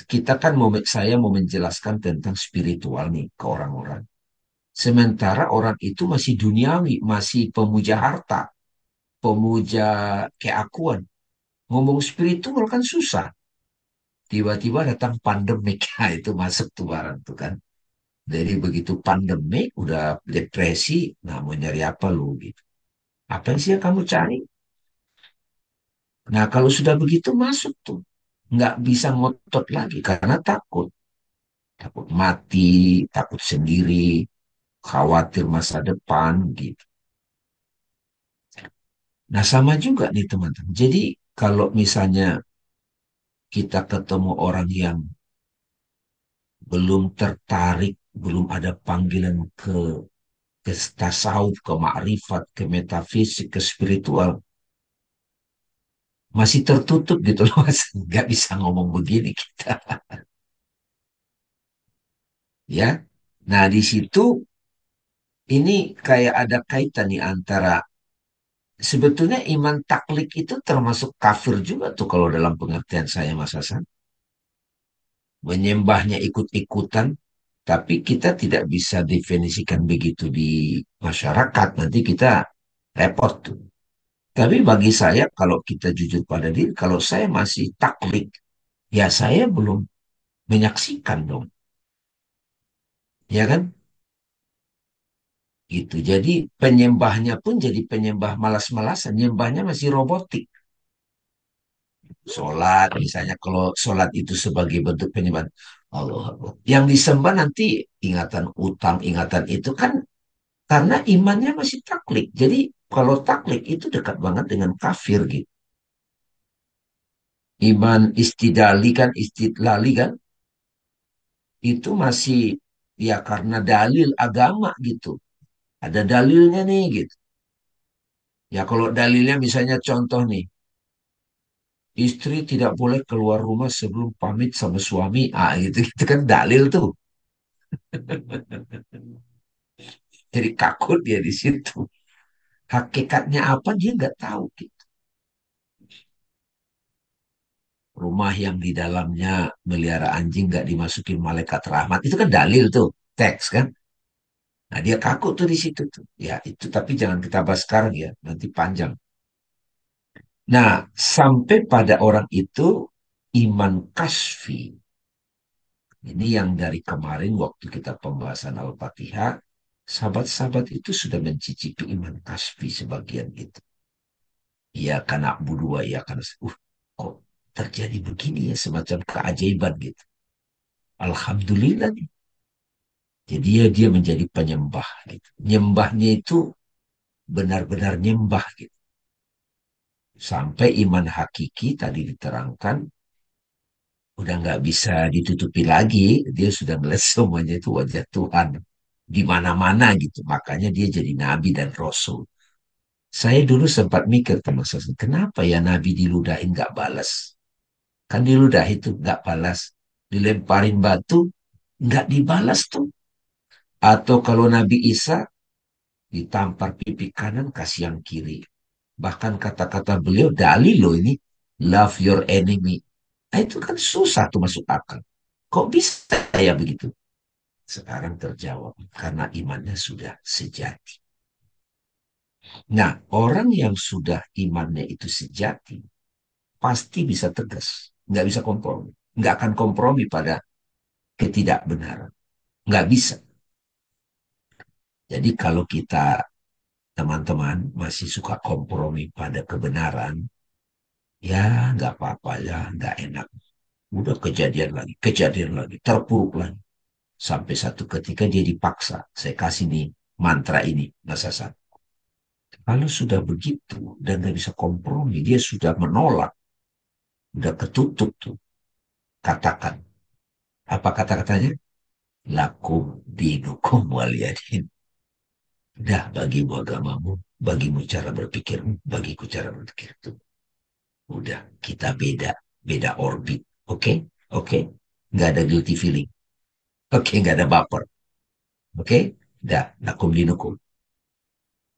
kita kan saya mau menjelaskan tentang spiritual nih ke orang-orang. Sementara orang itu masih duniawi, masih pemuja harta, pemuja keakuan. Ngomong spiritual kan susah. Tiba-tiba datang pandemik, nah, itu masuk tuh barang tuh kan. Jadi begitu pandemik, udah depresi, nah mau nyari apa lu gitu. Apa sih yang kamu cari? Nah kalau sudah begitu masuk tuh. Nggak bisa ngotot lagi karena takut. Takut mati, takut sendiri, khawatir masa depan gitu. Nah sama juga nih teman-teman. Jadi kalau misalnya kita ketemu orang yang belum tertarik, belum ada panggilan ke tasawuf, ke makrifat, ke metafisik, ke spiritual, masih tertutup gitu loh, Mas. Nggak bisa ngomong begini kita, ya. Nah, di situ ini kayak ada kaitan nih antara sebetulnya iman taklik itu termasuk kafir juga tuh kalau dalam pengertian saya, Mas Hasan. Menyembahnya ikut-ikutan, tapi kita tidak bisa definisikan begitu di masyarakat. Nanti kita repot tuh. Tapi bagi saya, kalau kita jujur pada diri, kalau saya masih taklid, ya saya belum menyaksikan dong. Ya kan? Gitu. Jadi penyembahnya pun jadi penyembah malas-malasan. Nyembahnya masih robotik. Sholat, misalnya kalau sholat itu sebagai bentuk penyembahan. Allah, Allah. Yang disembah nanti ingatan utang, ingatan itu kan karena imannya masih taklid. Jadi kalau taklid itu dekat banget dengan kafir gitu. Iman istidali kan, istidlali kan, itu masih ya karena dalil agama gitu. Ada dalilnya nih gitu. Ya kalau dalilnya misalnya contoh nih, istri tidak boleh keluar rumah sebelum pamit sama suami. Ah, gitu, gitu kan dalil tuh. Jadi kaku dia di situ. Hakikatnya apa dia nggak tahu. Gitu. Rumah yang di dalamnya melihara anjing nggak dimasukin malaikat rahmat. Itu kan dalil tuh. Teks kan. Nah dia kaku tuh di situ tuh. Ya itu tapi jangan kita bahas sekarang ya. Nanti panjang. Nah sampai pada orang itu iman kasfi. Ini yang dari kemarin waktu kita pembahasan Al-Fatihah, sahabat-sahabat itu sudah mencicipi iman kasfi sebagian itu. Ya karena budua, ya karena kok terjadi begini ya semacam keajaiban gitu. Alhamdulillah nih. Jadi ya dia menjadi penyembah gitu. Nyembahnya itu benar-benar nyembah gitu. Sampai iman hakiki tadi diterangkan udah nggak bisa ditutupi lagi. Dia sudah melihat semuanya itu wajah Tuhan di mana-mana gitu. Makanya dia jadi nabi dan rasul. Saya dulu sempat mikir teman saya, kenapa ya nabi diludahin nggak balas? Kan diludah itu nggak balas. Dilemparin batu nggak dibalas tuh. Atau kalau Nabi Isa ditampar pipi kanan kasih yang kiri. Bahkan kata-kata beliau dalil loh ini. Love your enemy. Nah, itu kan susah tuh masuk akal. Kok bisa ya begitu? Sekarang terjawab karena imannya sudah sejati. Nah, orang yang sudah imannya itu sejati pasti bisa tegas, nggak bisa kompromi, nggak akan kompromi pada ketidakbenaran, nggak bisa. Jadi kalau kita teman-teman masih suka kompromi pada kebenaran, ya nggak apa-apa ya, nggak enak. Udah kejadian lagi, terpuruk lagi. Sampai satu ketika dia dipaksa, saya kasih nih mantra ini, Mas Hasan. Kalau sudah begitu dan nggak bisa kompromi, dia sudah menolak, udah ketutup tuh. Katakan. Apa kata-katanya? Lakum dinukum waliyadin. Dah bagimu agamamu, bagimu cara berpikirmu, bagiku cara berpikir itu. Udah, kita beda, beda orbit. Oke? Okay? Oke? Okay? Nggak ada guilty feeling. Oke, okay? Nggak ada baper. Oke? Okay? Dah, lakum dinukum.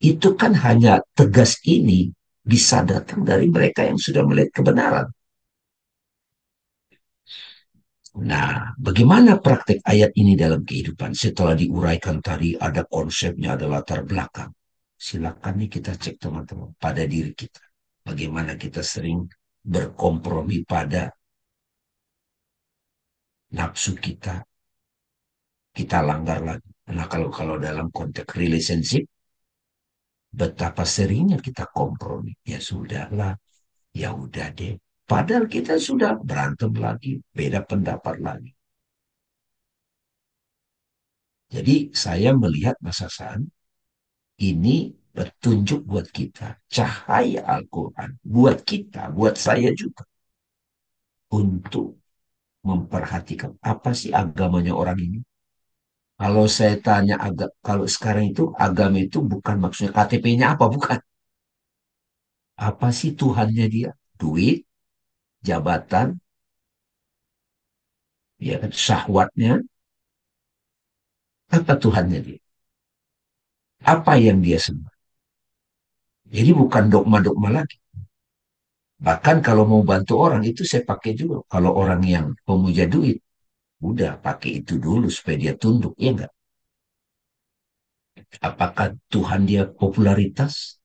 Itu kan hanya tegas ini bisa datang dari mereka yang sudah melihat kebenaran. Nah, bagaimana praktek ayat ini dalam kehidupan? Setelah diuraikan tadi, ada konsepnya, ada latar belakang. Silakan nih kita cek teman-teman pada diri kita. Bagaimana kita sering berkompromi pada nafsu kita, kita langgar lagi. Nah, kalau dalam konteks relationship, betapa seringnya kita kompromi. Ya sudahlah, ya udah deh. Padahal kita sudah berantem lagi, beda pendapat lagi. Jadi saya melihat Mas Hasan, ini petunjuk buat kita. Cahaya Al-Quran. Buat kita, buat saya juga. Untuk memperhatikan apa sih agamanya orang ini. Kalau saya tanya kalau sekarang itu agama itu bukan maksudnya KTP-nya apa, bukan. Apa sih Tuhannya dia? Duit, jabatan, ya kan, syahwatnya, apa Tuhannya dia? Apa yang dia sembah? Jadi bukan dogma-dogma lagi. Bahkan kalau mau bantu orang itu saya pakai juga. Kalau orang yang pemuja duit, udah pakai itu dulu supaya dia tunduk, ya enggak? Apakah Tuhan dia popularitas?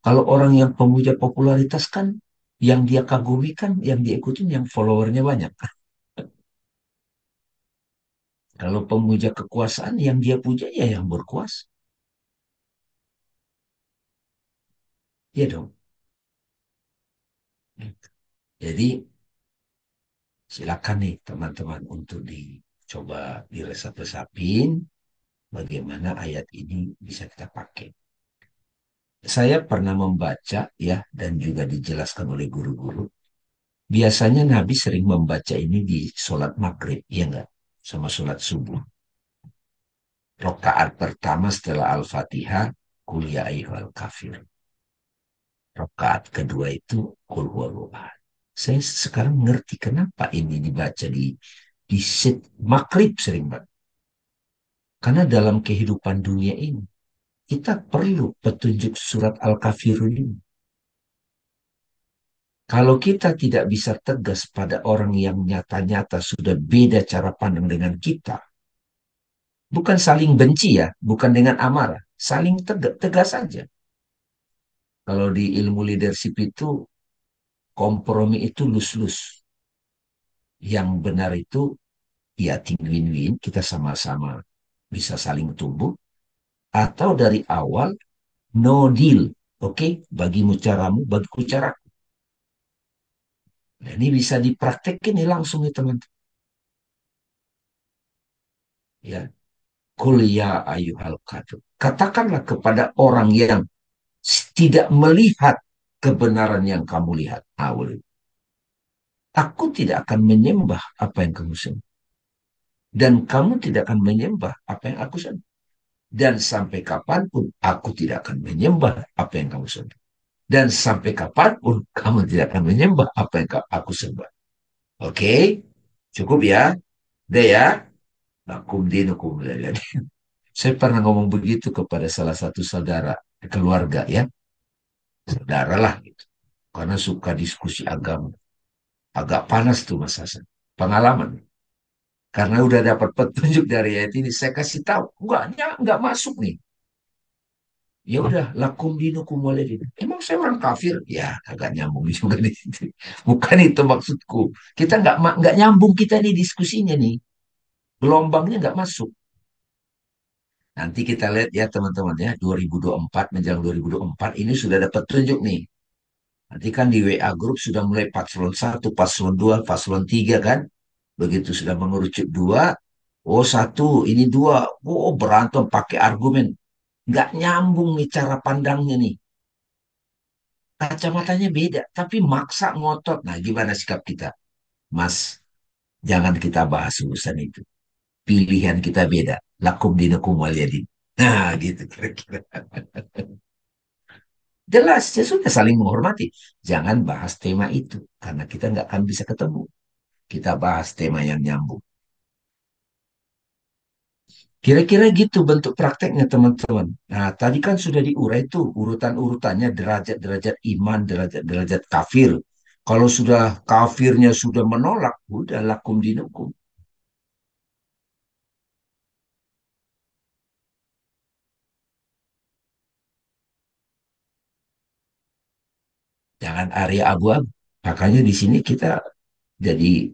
Kalau orang yang pemuja popularitas kan, yang dia kagumi kan, yang dia ikutin yang followernya banyak. Kalau pemuja kekuasaan, yang dia puja ya yang berkuasa. Ya dong. Jadi silakan nih teman-teman untuk dicoba diresap-resapin bagaimana ayat ini bisa kita pakai. Saya pernah membaca ya dan juga dijelaskan oleh guru-guru. Biasanya Nabi sering membaca ini di sholat maghrib, ya enggak? Sama sholat subuh. Rakaat pertama setelah Al-Fatihah, Qul ya ayyuhal kafir. rakaat kedua itu qul huwallahu ahad. Saya sekarang ngerti kenapa ini dibaca di set maghrib sering banget. Karena dalam kehidupan dunia ini kita perlu petunjuk surat Al-Kafirun ini. Kalau kita tidak bisa tegas pada orang yang nyata-nyata sudah beda cara pandang dengan kita, bukan saling benci ya, bukan dengan amarah, saling tegas saja. Kalau di ilmu leadership itu, kompromi itu lus-lus. Yang benar itu ya win-win, kita sama-sama bisa saling tumbuh, atau dari awal no deal, oke? Bagimu caramu, bagiku caraku. Nah, ini bisa dipraktekin nih langsung nih teman-teman. Ya, kuliah ayuhal kafir. Katakanlah kepada orang yang tidak melihat kebenaran yang kamu lihat. Awal. Aku tidak akan menyembah apa yang kamu sembah. Dan kamu tidak akan menyembah apa yang aku sembah. Dan sampai kapanpun aku tidak akan menyembah apa yang kamu sembah. Dan sampai kapanpun kamu tidak akan menyembah apa yang aku sembah. Oke? Cukup ya? Udah ya? Lakum dinukum. Saya pernah ngomong begitu kepada salah satu saudara keluarga ya. Saudara lah gitu. Karena suka diskusi agama. Agak panas tuh Mas Hasan. Pengalaman. Karena udah dapat petunjuk dari ayat ini, saya kasih tahu, enggak masuk nih. Ya udah, lakum dinukum waliyadin. Emang saya orang kafir? Ya, agak nyambung juga nih. Bukan itu maksudku. Kita enggak nyambung kita nih diskusinya nih. Gelombangnya enggak masuk. Nanti kita lihat ya teman-teman ya, 2024 menjelang 2024 ini sudah dapat petunjuk nih. Nanti kan di WA grup sudah mulai paslon 1, paslon 2, paslon 3 kan. Begitu sudah mengerucut dua, oh satu, ini dua, oh berantem pakai argumen. Nggak nyambung nih cara pandangnya nih. Kacamatanya beda, tapi maksa ngotot. Nah, gimana sikap kita? Mas, jangan kita bahas urusan itu. Pilihan kita beda. Lakum dinukum waliyadin. Nah, gitu kira-kira. Jelas, ya sudah saling menghormati. Jangan bahas tema itu, karena kita nggak akan bisa ketemu. Kita bahas tema yang nyambung. Kira-kira gitu bentuk prakteknya teman-teman. Nah, tadi kan sudah diurai tuh urutan-urutannya derajat-derajat iman, derajat-derajat kafir. Kalau sudah kafirnya sudah menolak, udah lakum dinukum. Jangan area abu-abu. Makanya di sini kita jadi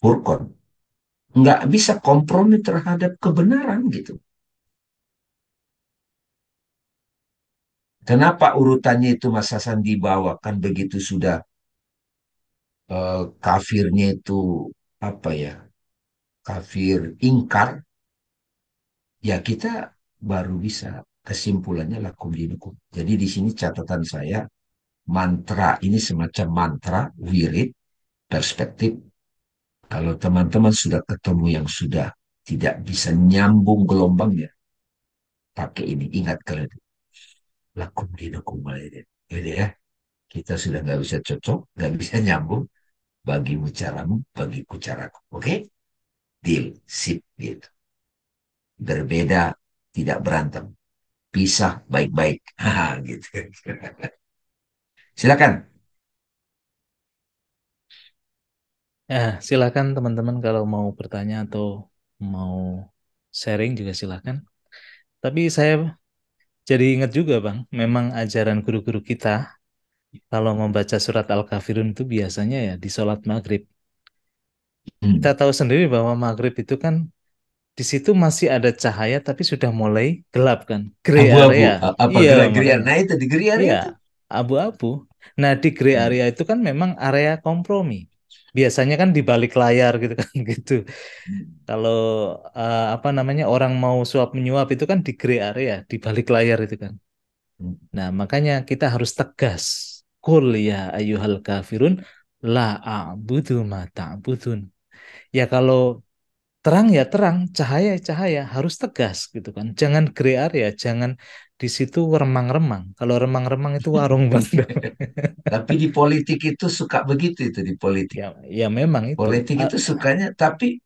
furqon. Nggak bisa kompromi terhadap kebenaran gitu. Kenapa urutannya itu Mas Hasan dibawakan begitu sudah kafirnya itu apa ya? Kafir ingkar, ya kita baru bisa kesimpulannya lakum dinukum. Jadi di sini catatan saya, mantra ini semacam mantra, wirid, perspektif. Kalau teman-teman sudah ketemu yang sudah tidak bisa nyambung gelombangnya, pakai ini. Ingat kalian, lakum dinukum waliyadin. Jadi ya, kita sudah nggak bisa cocok, nggak bisa nyambung. Bagimu caramu, bagiku caraku. Oke? Deal, sip, gitu. Berbeda, tidak berantem. Pisah baik-baik. Gitu. Silakan. Ya, silakan teman-teman kalau mau bertanya atau mau sharing juga silakan. Tapi saya jadi ingat juga, Bang, memang ajaran guru-guru kita kalau membaca surat Al-Kafirun itu biasanya ya di sholat maghrib. Kita Hmm. tahu sendiri bahwa maghrib itu kan di situ masih ada cahaya tapi sudah mulai gelap kan, gray Abu-abu, area. apa Iya, gerak-gerian. makanya. Nah itu di gerian Iya, itu. abu-abu. Nah, di gray Hmm. area itu kan memang area kompromi. Biasanya kan di balik layar gitu kan gitu. Kalau apa namanya orang mau suap menyuap itu kan di gray area, di balik layar itu kan. Hmm. Nah, makanya kita harus tegas. Qul ya ayyuhal kafirun la a'budu ma ta'budun. Ya kalau terang ya terang, cahaya ya cahaya, harus tegas gitu kan. Jangan gray area, jangan di situ remang-remang. Kalau remang-remang itu warung banget. Tapi di politik itu suka begitu itu di politik. Ya, ya memang itu. Politik Ah, itu sukanya, tapi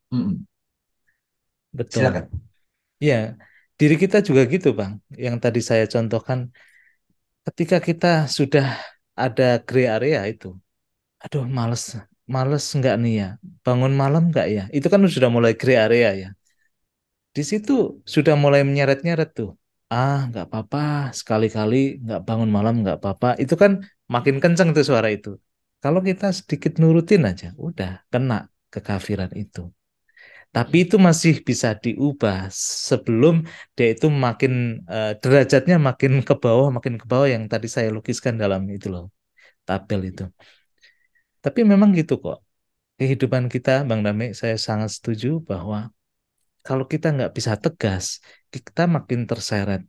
betul. silakan. Ya, diri kita juga gitu, Bang. Yang tadi saya contohkan, ketika kita sudah ada gray area itu, aduh males, males nggak nih ya, bangun malam nggak ya? Itu kan sudah mulai gray area ya. Di situ sudah mulai menyeret-nyeret tuh. Ah, nggak apa-apa, sekali-kali nggak bangun malam nggak apa-apa. Itu kan makin kenceng tuh suara itu. Kalau kita sedikit nurutin aja, udah kena kekafiran itu. Tapi itu masih bisa diubah sebelum dia itu makin derajatnya makin ke bawah yang tadi saya lukiskan dalam itu loh, tabel itu. Tapi memang gitu kok. Kehidupan kita, Bang Dame, saya sangat setuju bahwa kalau kita nggak bisa tegas, kita makin terseret.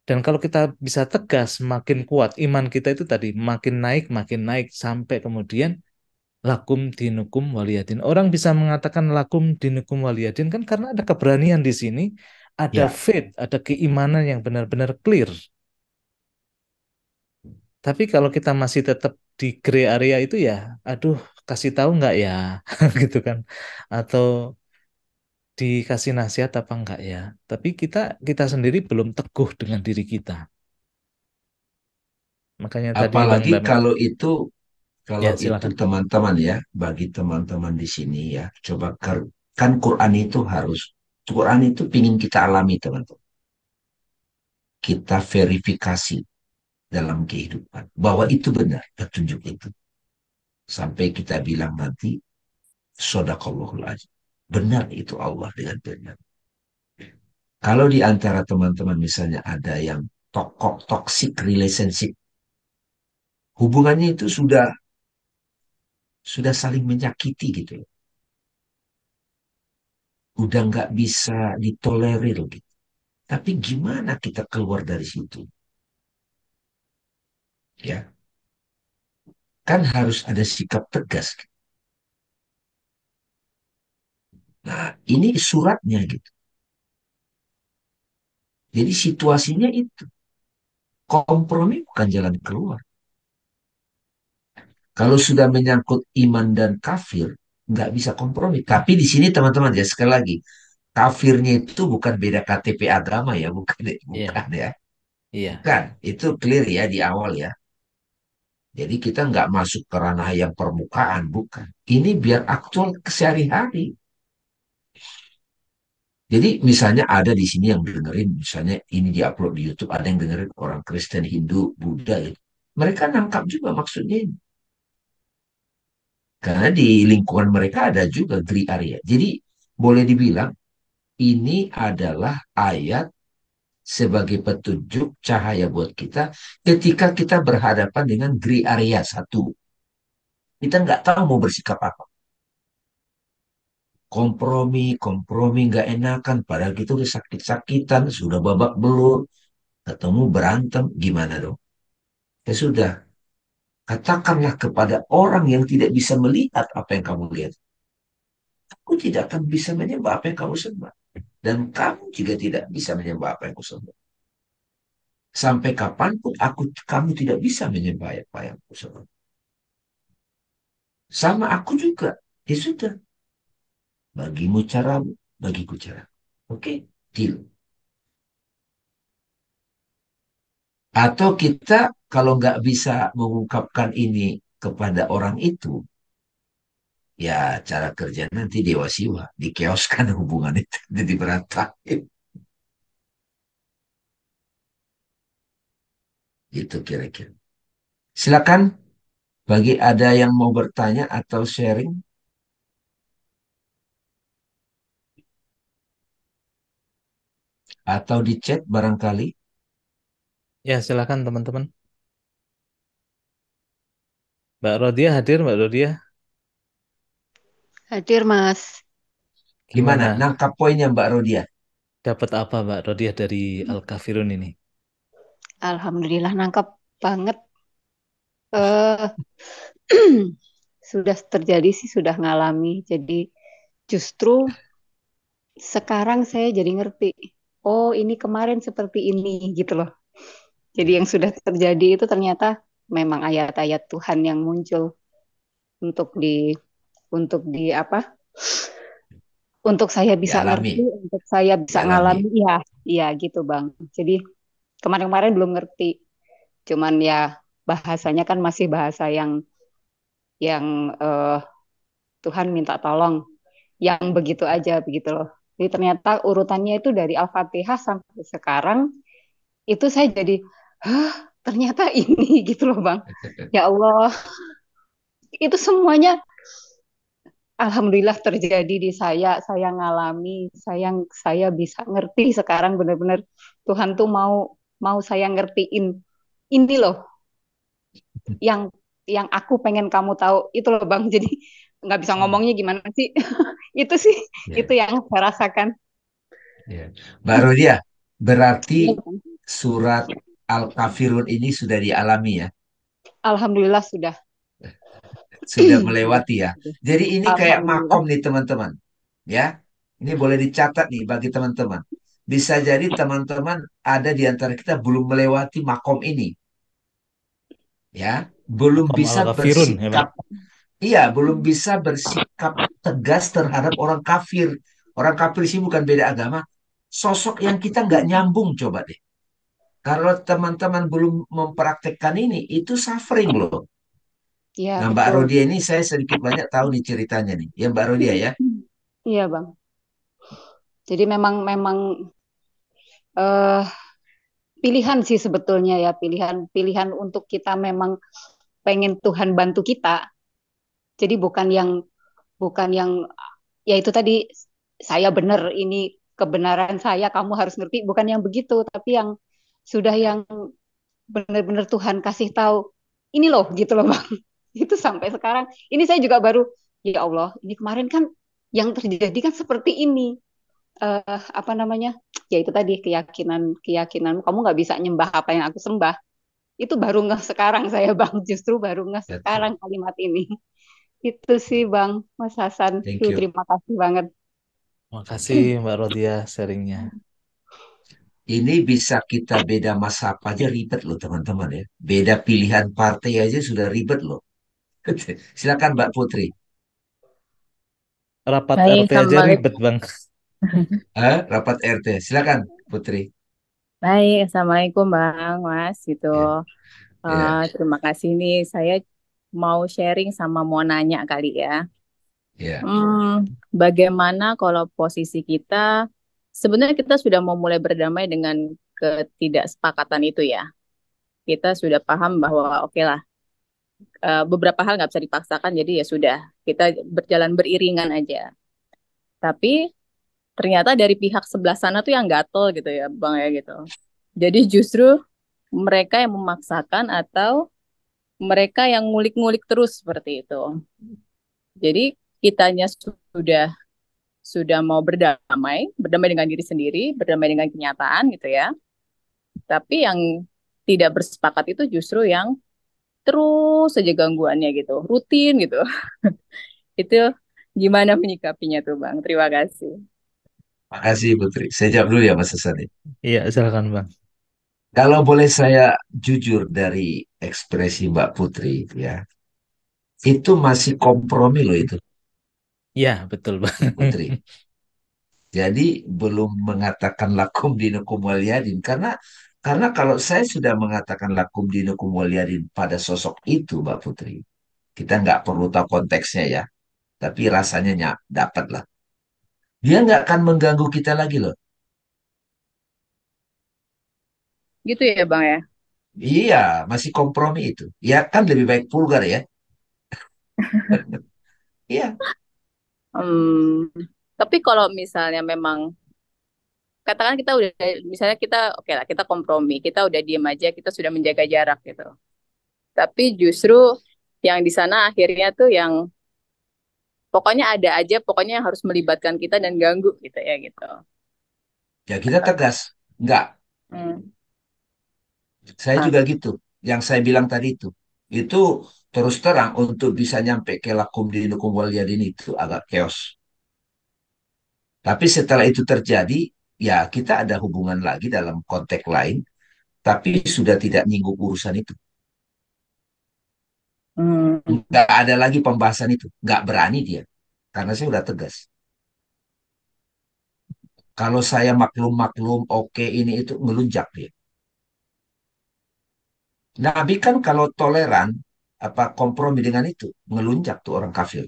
Dan kalau kita bisa tegas, makin kuat. Iman kita itu tadi makin naik sampai kemudian lakum dinukum waliyadin. Orang bisa mengatakan lakum dinukum waliyadin kan karena ada keberanian di sini, ada Ya, faith, ada keimanan yang benar-benar clear. Tapi kalau kita masih tetap di gray area itu ya, aduh, kasih tahu nggak ya, gitu kan? Atau dikasih nasihat apa enggak ya? Tapi kita kita sendiri belum teguh dengan diri kita. Makanya tadi Bang apalagi Dame, kalau ya itu silakan. teman-teman ya, bagi teman-teman di sini ya, coba kan Quran itu Quran itu pingin kita alami teman-teman. Kita verifikasi dalam kehidupan bahwa itu benar petunjuk itu. Sampai kita bilang nanti, Sodaqallahul azim. Benar itu Allah dengan benar. Kalau di antara teman-teman misalnya ada yang toxic relationship, hubungannya itu sudah saling menyakiti gitu. Udah nggak bisa ditolerir gitu. Tapi gimana kita keluar dari situ? Ya, kan harus ada sikap tegas. Nah, ini suratnya gitu. Jadi situasinya itu kompromi bukan jalan keluar. Kalau sudah menyangkut iman dan kafir, nggak bisa kompromi. Tapi di sini teman-teman ya sekali lagi, kafirnya itu bukan beda KTP agama ya, bukan Iya, bukan ya, iya, bukan. Itu clear ya di awal ya. Jadi kita nggak masuk ke ranah yang permukaan, bukan. Ini biar aktual ke sehari-hari. Jadi misalnya ada di sini yang dengerin, misalnya ini diupload di YouTube, ada yang dengerin orang Kristen, Hindu, Buddha gitu. Mereka nangkap juga maksudnya ini. Karena di lingkungan mereka ada juga gray area. Jadi boleh dibilang ini adalah ayat sebagai petunjuk cahaya buat kita ketika kita berhadapan dengan gray area satu. Kita nggak tahu mau bersikap apa. Kompromi, kompromi nggak enakan. Padahal kita udah sakit-sakitan, sudah babak belur, ketemu berantem, gimana dong? Ya sudah, katakanlah kepada orang yang tidak bisa melihat apa yang kamu lihat. Aku tidak akan bisa menyembah apa yang kamu sembah. Dan kamu juga tidak bisa menyembah apa yang kusembah. Sampai kapanpun kamu tidak bisa menyembah apa yang kusembah. Sama aku juga. Ya sudah, bagimu caramu, bagiku cara. Oke, deal. Atau kita kalau nggak bisa mengungkapkan ini kepada orang itu, ya cara kerja nanti dewa siwa, dikeoskan hubungan itu, jadi berantakin. Gitu kira-kira. Silakan bagi ada yang mau bertanya atau sharing atau di chat barangkali. ya silakan teman-teman. Mbak Rodia hadir, Mbak Rodia. Hadir, Mas. Gimana? Gimana? Nangkap poinnya Mbak Rodia. Dapat apa Mbak Rodia dari Al-Kafirun ini? Alhamdulillah nangkep banget. eh sudah terjadi sih, sudah ngalami. Jadi justru sekarang saya jadi ngerti. Oh, ini kemarin seperti ini gitu loh. Jadi yang sudah terjadi itu ternyata memang ayat-ayat Tuhan yang muncul untuk di untuk di apa? Untuk saya bisa Dialami, ngerti, untuk saya bisa dialami. ngalami. Iya, iya gitu, Bang. Jadi kemarin-kemarin belum ngerti. Cuman ya bahasanya kan masih bahasa yang Tuhan minta tolong, yang begitu aja begitu loh. Jadi ternyata urutannya itu dari Al-Fatihah sampai sekarang itu saya jadi, hah, ternyata ini gitu loh, Bang. Ya Allah, itu semuanya alhamdulillah terjadi di saya ngalami, saya bisa ngerti sekarang benar-benar Tuhan tuh mau mau saya ngertiin ini loh yang yang aku pengen kamu tahu itu loh Bang. Jadi nggak bisa Hmm. ngomongnya gimana sih? Itu sih Ya, itu yang saya rasakan. ya. Baru dia, berarti Iya, Bang. surat Al-Kafirun ini sudah dialami ya, Alhamdulillah sudah. sudah Sudah, melewati ya. sudah. Jadi ini kayak Alhamdulillah. makom nih teman-teman, ya. Ini boleh dicatat nih bagi teman-teman. Bisa jadi teman-teman ada di antara kita belum melewati makom ini, ya. Belum Makom bisa Al-Ghafirun ya Bang. bersikap, iya, belum bisa bersikap tegas terhadap orang kafir. Orang kafir sih bukan beda agama. Sosok yang kita nggak nyambung coba deh. Kalau teman-teman belum mempraktekkan ini, itu suffering loh. Iya, Nah, Mbak betul. Rodia ini saya sedikit banyak tahu nih ceritanya nih. Ya, Mbak Rodia ya. Iya, Bang. Jadi memang memang eh pilihan sih sebetulnya ya, pilihan untuk kita memang pengen Tuhan bantu kita. Jadi bukan yang ya itu tadi saya benar ini kebenaran saya kamu harus ngerti bukan yang begitu tapi yang sudah yang benar-benar Tuhan kasih tahu ini loh gitu loh Bang. Itu sampai sekarang ini saya juga baru ya Allah ini kemarin kan yang terjadi kan seperti ini. Apa namanya ya itu tadi keyakinan kamu nggak bisa nyembah apa yang aku sembah itu baru nggak sekarang saya Bang justru baru nggak sekarang Betul. kalimat ini itu sih Bang Mas Hasan. Thank you. Terima kasih banget. Makasih Mbak Rodia sharingnya. Ini bisa kita beda mazhab aja ribet loh teman-teman ya. Beda pilihan partai aja sudah ribet loh. Silakan Mbak Putri. Rapat Baik, RT aja ribet Assalamualaikum. Bang. Rapat RT. Silakan Putri. Baik, Assalamualaikum Bang, Mas, gitu. Ya, ya, Terima kasih nih, saya mau sharing sama mau nanya kali ya. ya. Bagaimana kalau posisi kita, sebenarnya kita sudah mau mulai berdamai dengan ketidaksepakatan itu ya. Kita sudah paham bahwa oke lah, beberapa hal nggak bisa dipaksakan, jadi ya sudah, kita berjalan beriringan aja. Tapi ternyata dari pihak sebelah sana tuh yang gatel gitu ya, Bang ya gitu. Jadi justru mereka yang memaksakan atau mereka yang ngulik-ngulik terus seperti itu. Jadi kitanya sudah mau berdamai dengan diri sendiri, berdamai dengan kenyataan gitu ya. Tapi yang tidak bersepakat itu justru yang terus saja gangguannya gitu, rutin gitu. Itu gimana menyikapinya tuh Bang? Terima kasih. Makasih Putri. Saya jawab dulu ya Mas Hasan. Iya, silakan Bang. Kalau boleh saya jujur dari ekspresi Mbak Putri ya, itu masih kompromi loh itu, Iya, betul Bang. Mbak Putri. Jadi belum mengatakan lakum dinukum waliyadin karena kalau saya sudah mengatakan lakum dinukum waliyadin pada sosok itu Mbak Putri, kita nggak perlu tahu konteksnya ya, tapi rasanya dapat lah. Dia nggak akan mengganggu kita lagi loh. Gitu ya Bang ya. Iya, masih kompromi itu. Ya kan lebih baik vulgar ya. Iya, Hmm, tapi kalau misalnya memang katakan kita udah misalnya kita oke lah kita kompromi kita udah diem aja kita sudah menjaga jarak gitu tapi justru yang di sana akhirnya tuh yang pokoknya ada aja pokoknya yang harus melibatkan kita dan ganggu gitu ya gitu. ya kita tegas. Nggak, Hmm. saya Ah, juga gitu. Yang saya bilang tadi itu terus terang untuk bisa nyampe ke lakum dinukum waliyadin itu agak chaos. Tapi setelah itu terjadi, ya kita ada hubungan lagi dalam konteks lain, tapi sudah tidak nyinggung urusan itu. Hmm. Nggak ada lagi pembahasan itu. Nggak berani dia. Karena saya udah tegas. Kalau saya maklum-maklum, oke ini itu ngelunjak dia. Nabi kan kalau toleran, apa kompromi dengan itu, ngelunjak tuh orang kafir.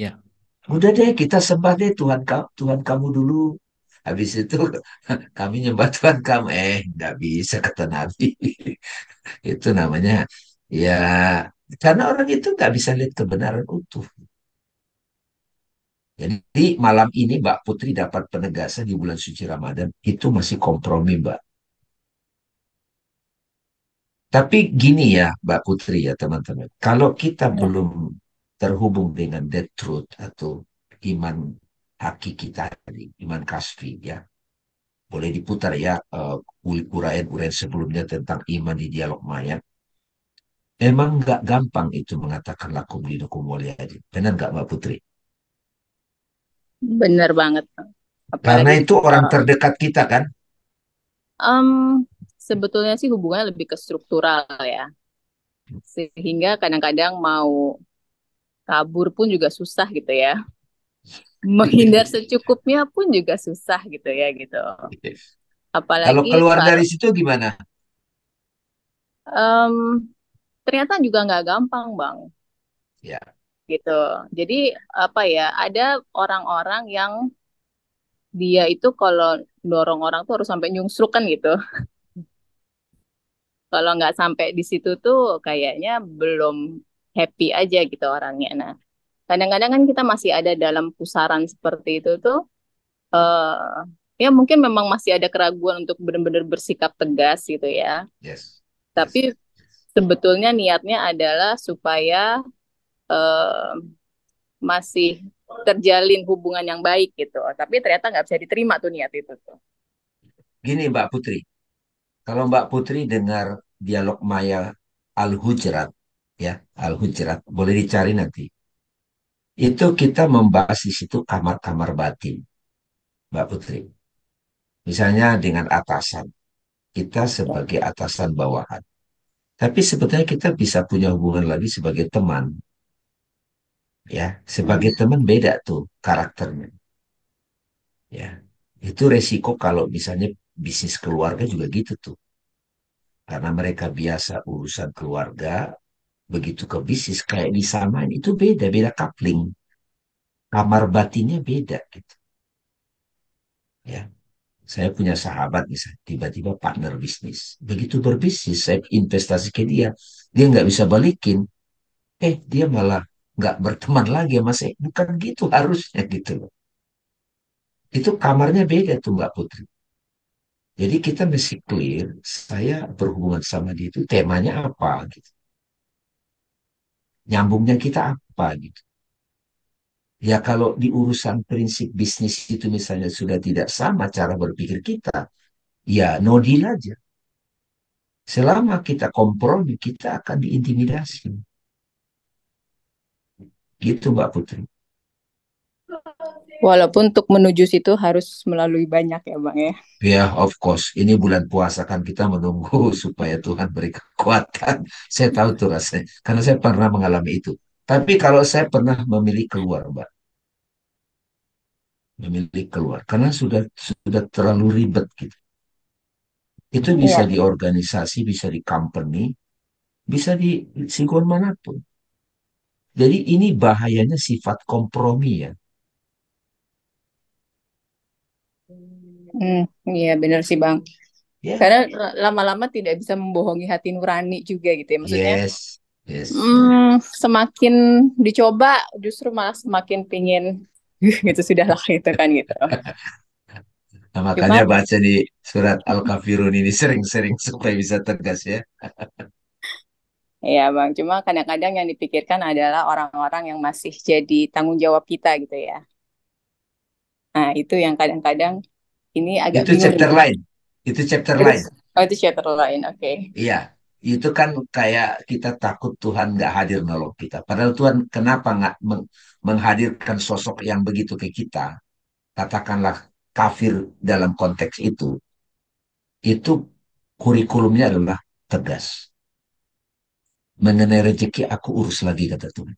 Ya. Udah deh kita sembah deh Tuhan kamu dulu. Habis itu kami nyembah Tuhan kamu. Nggak bisa kata Nabi. Itu namanya ya karena orang itu nggak bisa lihat kebenaran utuh. Jadi malam ini Mbak Putri dapat penegasan di bulan suci Ramadan itu masih kompromi Mbak. Tapi gini ya Mbak Putri ya teman-teman. Kalau kita Ya. belum terhubung dengan the truth atau iman hakiki tadi, iman kasfi ya. Boleh diputar ya uraian-uraian sebelumnya tentang iman di dialog maya. Emang nggak gampang itu mengatakan lakum dinukum waliyadin. Benar nggak Mbak Putri? Bener banget. Karena Apalagi itu orang terdekat kita kan. em, sebetulnya sih hubungannya lebih ke struktural ya. Sehingga kadang-kadang mau kabur pun juga susah gitu ya. Menghindar secukupnya pun juga susah gitu ya gitu. Kalau Apalagi keluar kalau dari situ gimana? em, ternyata juga nggak gampang Bang Ya, gitu. Jadi apa ya, ada orang-orang yang dia itu kalau dorong orang tuh harus sampai nyungsruk kan gitu. Kalau nggak sampai di situ tuh kayaknya belum happy aja gitu orangnya. Nah, kadang-kadang kan kita masih ada dalam pusaran seperti itu tuh, ya mungkin memang masih ada keraguan untuk benar-benar bersikap tegas gitu ya. yes, Tapi yes. sebetulnya niatnya adalah supaya eh, masih terjalin hubungan yang baik gitu. Tapi ternyata nggak bisa diterima tuh niat itu tuh. Gini Mbak Putri, kalau Mbak Putri dengar dialog Maya Al-Hujurat, ya, Al-Hujurat, boleh dicari nanti. Itu kita membahas di situ kamar-kamar batin, Mbak Putri. Misalnya dengan atasan, kita sebagai atasan bawahan. Tapi sebetulnya kita bisa punya hubungan lagi sebagai teman, ya. Hmm. Sebagai teman beda tuh karakternya, ya. Itu resiko kalau misalnya bisnis keluarga juga gitu tuh. Karena mereka biasa urusan keluarga, begitu ke bisnis kayak disamain itu beda, beda coupling. Kamar batinnya beda gitu, ya. Saya punya sahabat misalnya, tiba-tiba partner bisnis. Begitu berbisnis, saya investasi ke dia, dia nggak bisa balikin. Dia malah nggak berteman lagi sama saya. Bukan gitu harusnya gitu loh. Itu kamarnya beda tuh Mbak Putri. Jadi kita mesti clear, saya berhubungan sama dia itu temanya apa gitu. Nyambungnya kita apa gitu. Ya kalau di urusan prinsip bisnis itu misalnya sudah tidak sama cara berpikir kita, ya no deal aja. Selama kita kompromi, kita akan diintimidasi. Gitu Mbak Putri. Walaupun untuk menuju situ harus melalui banyak ya Bang ya. Ya, of course. Ini bulan puasa kan kita menunggu supaya Tuhan beri kekuatan. Saya tahu tuh rasanya. Karena saya pernah mengalami itu. Tapi kalau saya pernah memilih keluar, Mbak. Memilih keluar. Karena sudah terlalu ribet gitu. Itu bisa Iya. di organisasi, bisa di company, bisa di singgungan manapun. Jadi ini bahayanya sifat kompromi ya. Hmm, iya benar sih Bang. Ya, Karena lama-lama tidak bisa membohongi hati nurani juga gitu ya. Maksudnya, yes, yes. semakin dicoba justru malah semakin pingin gitu sudahlah gitu kan gitu. Nah, makanya Cuma baca di surat Al-Kafirun ini sering-sering supaya bisa tegas ya. ya Bang, cuma kadang-kadang yang dipikirkan adalah orang-orang yang masih jadi tanggung jawab kita gitu ya. Nah, itu yang kadang-kadang ini agak Itu bingung chapter nih. lain. Itu chapter Terus, lain. oh itu chapter lain, oke. Iya. Itu kan kayak kita takut Tuhan nggak hadir nolong kita. Padahal Tuhan kenapa nggak menghadirkan sosok yang begitu ke kita? katakanlah kafir dalam konteks itu kurikulumnya adalah tegas. Mengenai rezeki aku urus lagi kata Tuhan.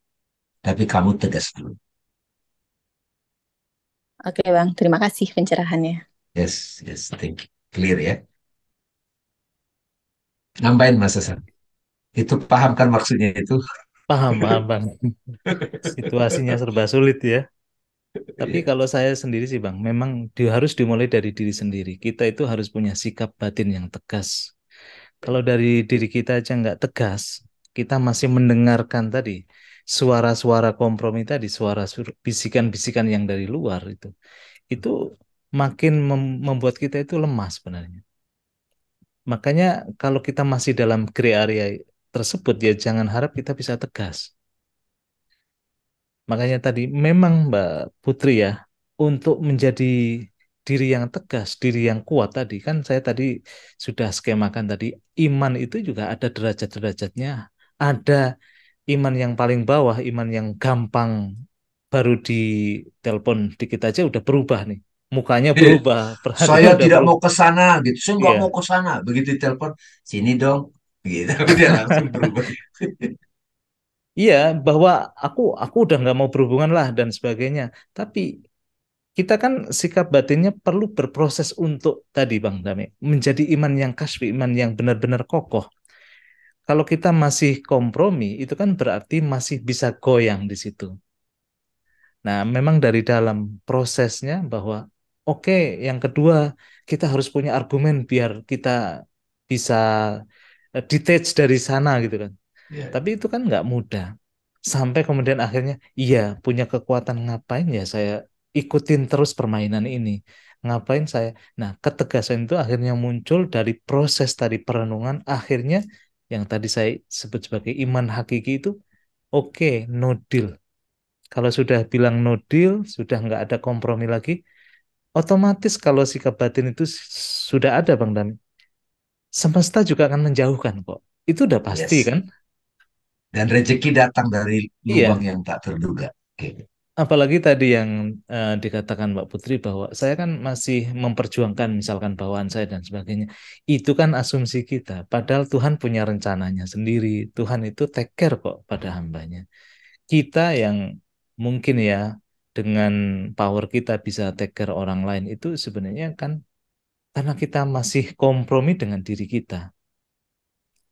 Tapi kamu tegas dulu. Oke Bang, terima kasih pencerahannya. Yes, yes, thank you. Clear ya. Nambahin Mas Hasan. Itu paham kan maksudnya itu? Paham, paham, Bang. Situasinya serba sulit ya. Tapi kalau saya sendiri sih Bang, memang harus dimulai dari diri sendiri. Kita itu harus punya sikap batin yang tegas. Kalau dari diri kita aja nggak tegas, kita masih mendengarkan tadi suara-suara kompromi tadi, bisikan-bisikan yang dari luar itu makin membuat kita itu lemah sebenarnya. Makanya kalau kita masih dalam gray area tersebut ya jangan harap kita bisa tegas. Makanya tadi memang Mbak Putri ya, untuk menjadi diri yang tegas, diri yang kuat tadi, kan saya tadi sudah skemakan tadi, iman itu juga ada derajat-derajatnya. Ada iman yang paling bawah, iman yang gampang, baru di telepon dikit aja udah berubah nih. Mukanya Iya, berubah, perhatian saya udah tidak mau berubah. ke sana gitu. Saya nggak mau Iya, ke sana. Begitu telepon, sini dong. Gitu. Dia langsung berubah. iya bahwa aku udah nggak mau berhubungan lah dan sebagainya. Tapi kita kan sikap batinnya perlu berproses untuk tadi Bang Dami menjadi iman yang kasbi, iman yang benar-benar kokoh. Kalau kita masih kompromi, itu kan berarti masih bisa goyang di situ. Nah, memang dari dalam prosesnya bahwa oke, yang kedua kita harus punya argumen biar kita bisa detach dari sana gitu kan. Ya. Tapi itu kan nggak mudah. Sampai kemudian akhirnya, iya punya kekuatan ngapain ya saya ikutin terus permainan ini. Ngapain saya? Nah, ketegasan itu akhirnya muncul dari proses tadi perenungan. Akhirnya yang tadi saya sebut sebagai iman hakiki itu, oke, no deal. Kalau sudah bilang no deal, sudah nggak ada kompromi lagi, otomatis kalau sikap batin itu sudah ada Bang Dami, semesta juga akan menjauhkan kok. Itu udah pasti Yes. kan? Dan rezeki datang dari lubang Iya. yang tak terduga. Oke. Apalagi tadi yang dikatakan Mbak Putri bahwa saya kan masih memperjuangkan misalkan bawaan saya dan sebagainya. Itu kan asumsi kita. Padahal Tuhan punya rencananya sendiri. Tuhan itu take care kok pada hambanya. Kita yang mungkin ya dengan power kita bisa take care orang lain itu sebenarnya kan karena kita masih kompromi dengan diri kita.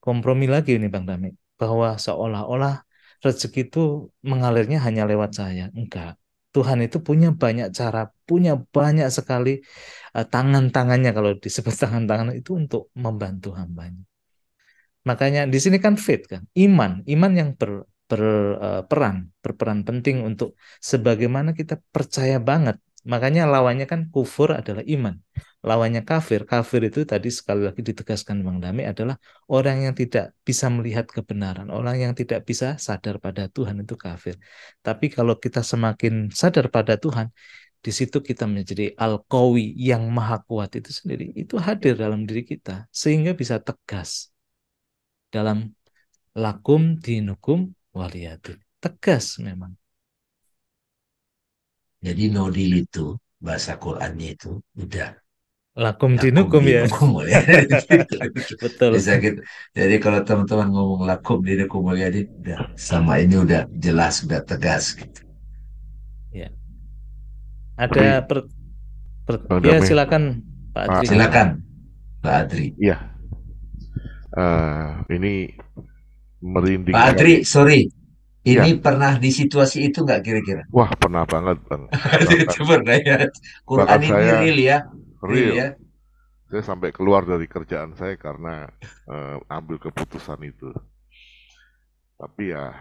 Kompromi lagi ini Bang Dami. Bahwa seolah-olah rezeki itu mengalirnya hanya lewat saya. Enggak. Tuhan itu punya banyak cara, punya banyak sekali tangan-tangannya kalau disebut tangan-tangan itu untuk membantu hambanya. Makanya di sini kan faith kan, iman yang berperan penting untuk sebagaimana kita percaya banget. Makanya lawannya kan kufur adalah iman. Lawannya kafir, kafir itu tadi sekali lagi ditegaskan Bang Dami adalah orang yang tidak bisa melihat kebenaran, orang yang tidak bisa sadar pada Tuhan itu kafir. Tapi kalau kita semakin sadar pada Tuhan, di situ kita menjadi Al-Qawi yang maha kuat itu sendiri, itu hadir dalam diri kita sehingga bisa tegas dalam lakum dinukum waliyadin. Tegas memang. Jadi no deal itu, bahasa Qurannya itu, udah. Lakum Lakum dinukum ya. dinukum ya. Betul. Bisa gitu. Jadi kalau teman-teman ngomong lakum dinukum ya, udah sama ini udah jelas, udah tegas gitu. Ya. Tapi Ada Bang ya Dame, silakan Pak Pak, Adri. Silakan Pak Adri. iya, ini merinding Pak sekali. Adri, sorry. Ya, Ini pernah di situasi itu nggak kira-kira? wah pernah banget Bang. Bahkan, Itu pernah ya. Quran bahkan ini saya real ya. Real real, ya. saya sampai keluar dari kerjaan saya karena ambil keputusan itu. Tapi ya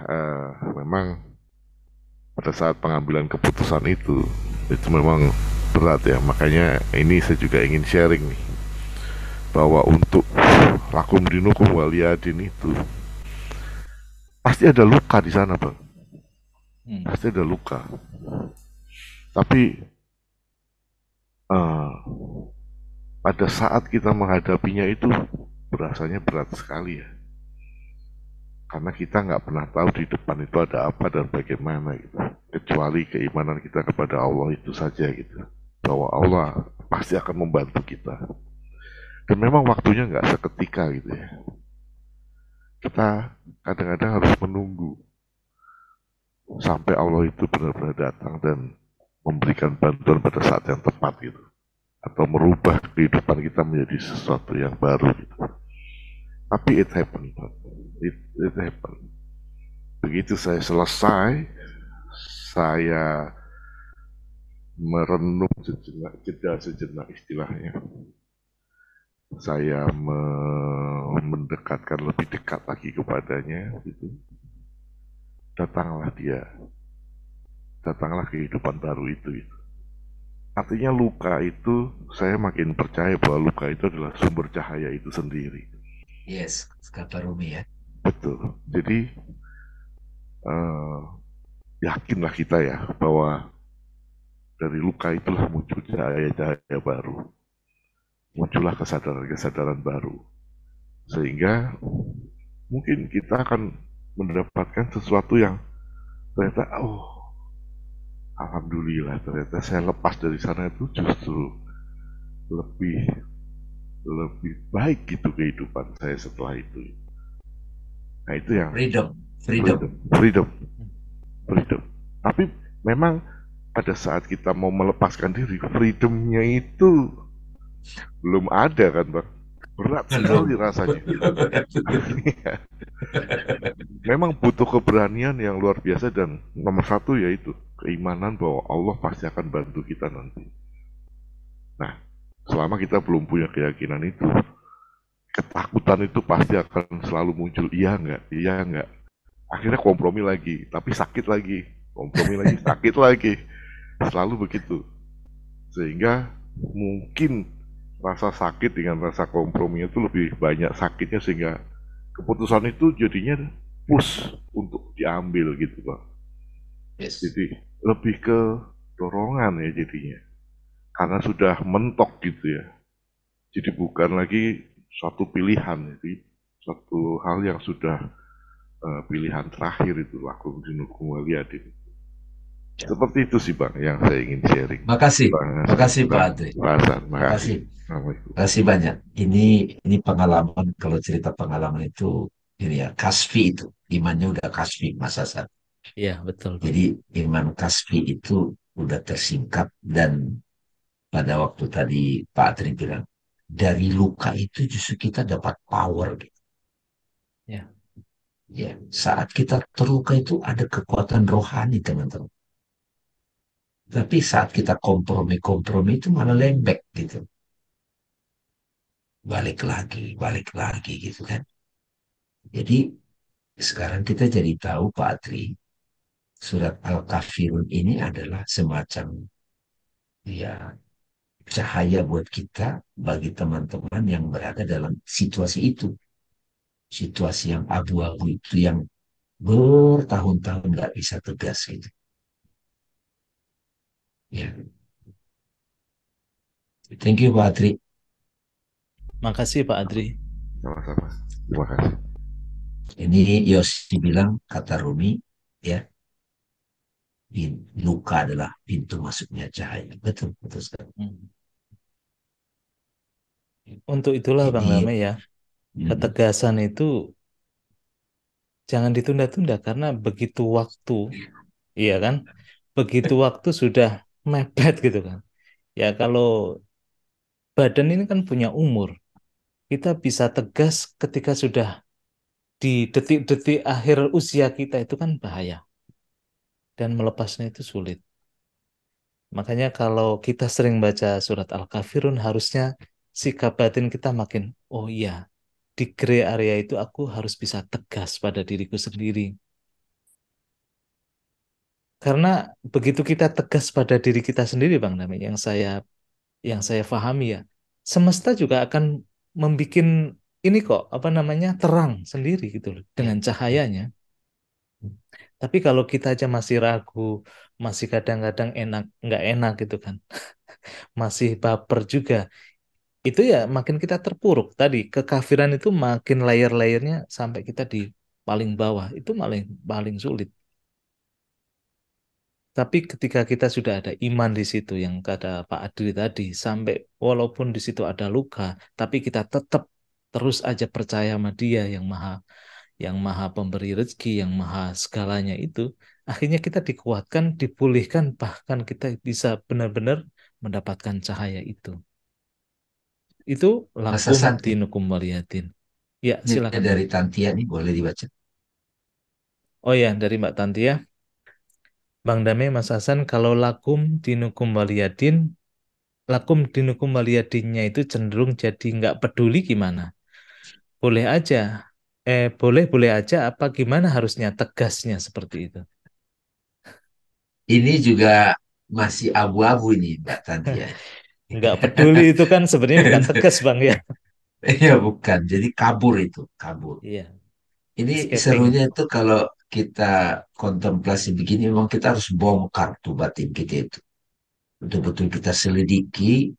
memang pada saat pengambilan keputusan itu memang berat ya. Makanya ini saya juga ingin sharing nih bahwa untuk lakum dinukum waliyadin itu pasti ada luka di sana Bang. Pasti ada luka. Tapi pada saat kita menghadapinya itu berasanya berat sekali ya. Karena kita nggak pernah tahu di depan itu ada apa dan bagaimana gitu. Kecuali keimanan kita kepada Allah itu saja gitu. bahwa Allah pasti akan membantu kita. Dan memang waktunya nggak seketika gitu ya. Kita kadang-kadang harus menunggu sampai Allah itu benar-benar datang dan memberikan bantuan pada saat yang tepat gitu. Atau merubah kehidupan kita menjadi sesuatu yang baru gitu. Tapi it happened. It happened. Begitu saya selesai, saya merenung sejenak, jeda sejenak istilahnya. Saya mendekatkan lebih dekat lagi kepadanya gitu. Datanglah dia. Datanglah kehidupan baru itu. Artinya luka itu, saya makin percaya bahwa luka itu adalah sumber cahaya itu sendiri. Yes, kata Rumi ya. Betul. Jadi yakinlah kita ya bahwa dari luka itulah muncul cahaya-cahaya baru. Muncullah kesadaran-kesadaran baru. Sehingga mungkin kita akan mendapatkan sesuatu yang ternyata, alhamdulillah ternyata saya lepas dari sana itu justru lebih baik gitu kehidupan saya setelah itu. Nah itu yang freedom. Tapi memang pada saat kita mau melepaskan diri, freedomnya itu belum ada kan Bang? Berat sekali rasanya. Memang butuh keberanian yang luar biasa dan nomor satu yaitu keimanan bahwa Allah pasti akan bantu kita nanti. Nah, selama kita belum punya keyakinan itu, ketakutan itu pasti akan selalu muncul. Iya enggak. Akhirnya kompromi lagi, tapi sakit lagi. Kompromi lagi, sakit lagi. Selalu begitu. Sehingga mungkin rasa sakit dengan rasa kompromi itu lebih banyak sakitnya sehingga keputusan itu jadinya push untuk diambil gitu Bang. Yes. Jadi lebih ke dorongan ya jadinya. Karena sudah mentok gitu ya. Jadi bukan lagi suatu pilihan, jadi suatu hal yang sudah pilihan terakhir itu lakum dinukum waliyadin. Seperti itu sih Bang yang saya ingin sharing. Makasih Pak Adri. Makasih. Makasih banyak. Ini pengalaman, kalau cerita pengalaman itu ini ya, kasfi itu. Imannya udah kasfi masa saat. Iya, betul. Jadi iman kasfi itu udah tersingkap dan pada waktu tadi Pak Adri bilang dari luka itu justru kita dapat power gitu. Ya. Ya, saat kita terluka itu ada kekuatan rohani teman-teman. Tapi saat kita kompromi itu malah lembek gitu. Balik lagi gitu kan. Jadi sekarang kita jadi tahu Pak Adri, surat Al-Kafirun ini adalah semacam ya cahaya buat kita bagi teman-teman yang berada dalam situasi itu. Situasi yang abu-abu itu yang bertahun-tahun nggak bisa tegas gitu. Ya. Thank you Pak Adri. Makasih Pak Adri. Sama-sama. Terima kasih. Ini Yosi bilang kata Rumi ya, luka adalah pintu masuknya cahaya. Betul sekali. Untuk itulah Bang Lame ya, ketegasan itu jangan ditunda-tunda karena begitu waktu, iya kan? Begitu waktu sudah mepet gitu kan. Ya kalau badan ini kan punya umur, kita bisa tegas ketika sudah di detik-detik akhir usia kita itu kan bahaya. Dan melepasnya itu sulit. Makanya kalau kita sering baca surat Al-Kafirun harusnya sikap batin kita makin, oh iya, di gray area itu aku harus bisa tegas pada diriku sendiri. Karena begitu kita tegas pada diri kita sendiri, Bang Nami, yang saya pahami ya, semesta juga akan membuat ini kok apa namanya terang sendiri gitu loh dengan cahayanya. Tapi kalau kita aja masih ragu, masih kadang-kadang nggak enak gitu kan, masih baper juga, itu ya makin kita terpuruk. Tadi kekafiran itu makin layer-layernya sampai kita di paling bawah, itu paling paling sulit. Tapi ketika kita sudah ada iman di situ yang kata Pak Adri tadi, sampai walaupun di situ ada luka, tapi kita tetap terus aja percaya sama Dia yang maha pemberi rezeki, yang maha segalanya itu, akhirnya kita dikuatkan, dipulihkan, bahkan kita bisa benar-benar mendapatkan cahaya itu. Itu Mas lakum Hasan nih, dinukum waliyatin. Ya, ini silakan. dari Tantia nih, boleh dibaca. Oh ya, dari Mbak Tantia. Bang Dame, Mas Hasan, kalau lakum dinukum waliyadinnya itu cenderung jadi nggak peduli gimana? Boleh aja. Boleh aja apa gimana harusnya tegasnya seperti itu. Ini juga masih abu-abu ini Mbak Tantia. Nggak peduli itu kan sebenarnya bukan tegas, Bang ya. Iya bukan, jadi kabur itu, kabur. Iya, Ini escaping. serunya itu kalau kita kontemplasi begini, memang kita harus bongkar tuh batin kita itu. Betul-betul kita selidiki,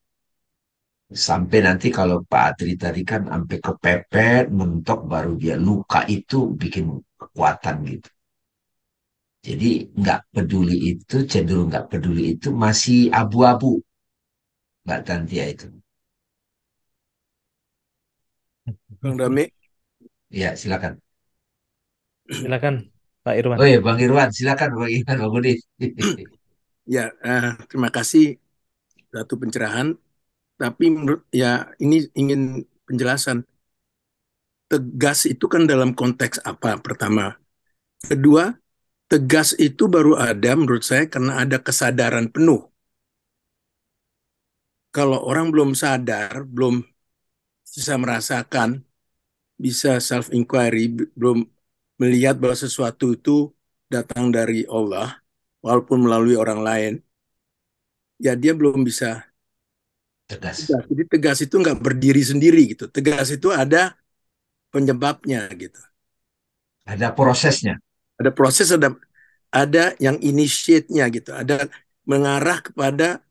sampai nanti kalau Pak Atri tadi kan sampai kepepet, mentok, baru dia luka itu bikin kekuatan gitu. Jadi nggak peduli itu, cenderung nggak peduli itu masih abu-abu Mbak Tantia itu. Bang Dami. Ya silakan. Silakan, Pak Irwan. Oh ya Bang Irwan, silakan Bang Irwan, Bang Budi. Ya, terima kasih satu pencerahan. Tapi menurut ya ini ingin penjelasan. Tegas itu kan dalam konteks apa? Pertama. Kedua, tegas itu baru ada menurut saya karena ada kesadaran penuh. Kalau orang belum sadar, belum bisa merasakan, bisa self inquiry, belum melihat bahwa sesuatu itu datang dari Allah, walaupun melalui orang lain, ya dia belum bisa Tegas. tegas. Jadi tegas itu nggak berdiri sendiri gitu. Tegas itu ada penyebabnya gitu. Ada prosesnya. Ada proses, ada yang initiate-nya gitu. Ada mengarah kepada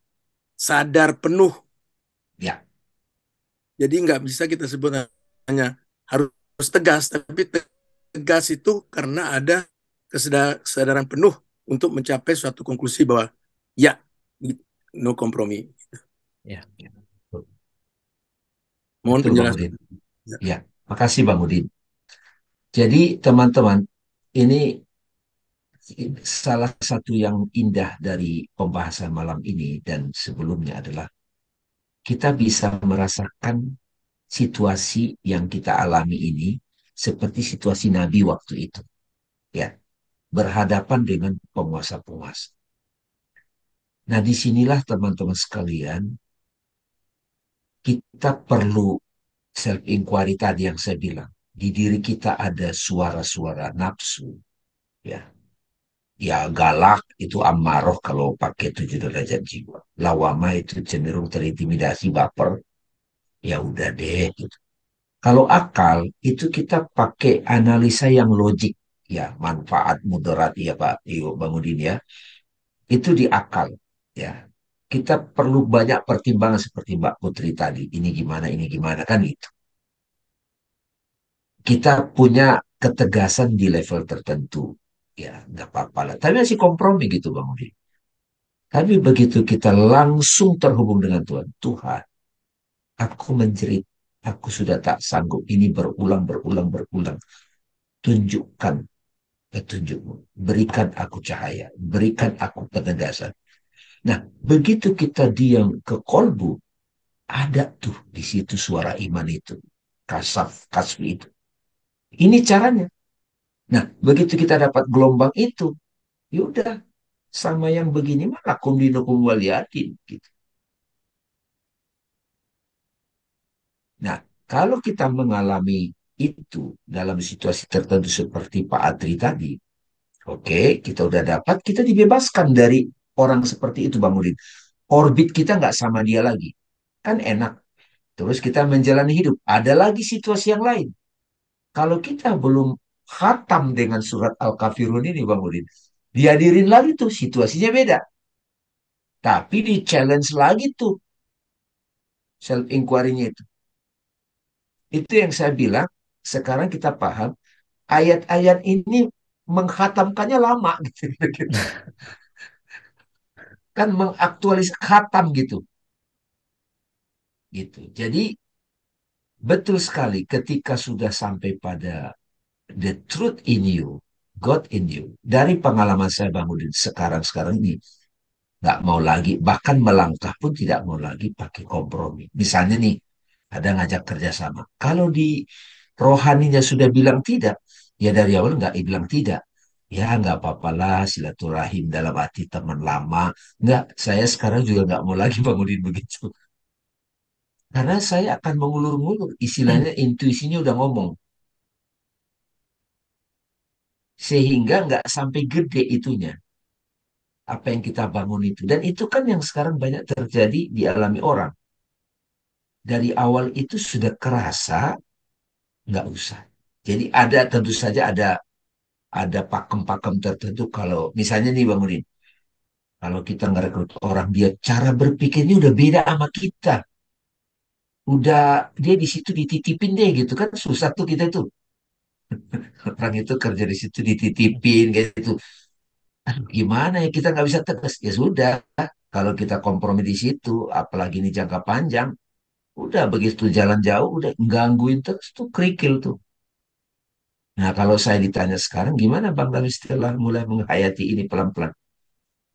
sadar penuh. Ya, Jadi nggak bisa kita sebut hanya harus tegas, tapi tegas itu karena ada kesadaran penuh untuk mencapai suatu konklusi bahwa ya, no kompromi. Ya. Mohon betul Bang penjelasan. Udin. Ya. Ya, makasih Bang Udin. Jadi teman-teman, ini salah satu yang indah dari pembahasan malam ini dan sebelumnya adalah kita bisa merasakan situasi yang kita alami ini seperti situasi Nabi waktu itu. Ya, berhadapan dengan penguasa-penguasa. Nah, disinilah teman-teman sekalian, kita perlu self-inquiry tadi yang saya bilang. Di diri kita ada suara-suara nafsu. Ya, ya galak itu amarah kalau pakai 7 derajat jiwa. Lawama itu cenderung terintimidasi baper. Ya udah deh. Gitu. Kalau akal itu kita pakai analisa yang logik. Ya, manfaat mudarat ya Pak Iyo Bang Udin ya. Itu di akal. Ya, kita perlu banyak pertimbangan seperti Mbak Putri tadi. Ini gimana kan itu. Kita punya ketegasan di level tertentu. Ya, nggak apa-apa lah. Tapi masih kompromi gitu Bang Udin. Tapi begitu kita langsung terhubung dengan Tuhan, Tuhan, aku menjerit, aku sudah tak sanggup. Ini berulang, berulang, berulang. Tunjukkan petunjukmu. Berikan aku cahaya. Berikan aku penegasan. Nah, begitu kita diam ke kolbu, ada tuh di situ suara iman itu. Kasfi itu. Ini caranya. Nah, begitu kita dapat gelombang itu, yaudah, sama yang begini mah lakum dinukum waliyadin. Gitu. Nah, kalau kita mengalami itu dalam situasi tertentu seperti Pak Adri tadi, oke, kita udah dapat, kita dibebaskan dari orang seperti itu, Bang Udin. Orbit kita nggak sama dia lagi. Kan enak. Terus kita menjalani hidup. Ada lagi situasi yang lain. Kalau kita belum khatam dengan surat Al-Kafirun ini, Bang Udin, dihadirin lagi tuh, situasinya beda. Tapi di challenge lagi tuh, self-inquiry-nya itu. Itu yang saya bilang, sekarang kita paham, ayat-ayat ini menghatamkannya lama. Gitu. kan mengaktualisasi khatam gitu. Gitu. Jadi betul sekali ketika sudah sampai pada the truth in you, God in you. Dari pengalaman saya bangun sekarang ini, nggak mau lagi, bahkan melangkah pun tidak mau lagi pakai kompromi. Misalnya nih, ada ngajak kerjasama. Kalau di rohaninya sudah bilang tidak, ya dari awal nggak bilang tidak. Ya nggak apa-apalah silaturahim dalam arti teman lama. Nggak, saya sekarang juga nggak mau lagi bangunin begitu. Karena saya akan mengulur-ngulur, istilahnya intuisinya udah ngomong. Sehingga nggak sampai gede itunya, apa yang kita bangun itu. Dan itu kan yang sekarang banyak terjadi dialami orang. Dari awal itu sudah kerasa, nggak usah. Jadi ada tentu saja ada pakem-pakem tertentu kalau misalnya nih Bang Udin, kalau kita ngerekrut orang dia cara berpikirnya udah beda sama kita. Udah dia di situ dititipin deh gitu kan susah tuh kita tuh. Orang itu kerja di situ dititipin gitu. Aduh, gimana ya kita nggak bisa tegas. Ya sudah, kalau kita kompromi di situ, apalagi ini jangka panjang, udah begitu jalan jauh, udah gangguin terus tuh kerikil tuh. Nah, kalau saya ditanya sekarang, gimana Bang Dami setelah mulai menghayati ini pelan-pelan?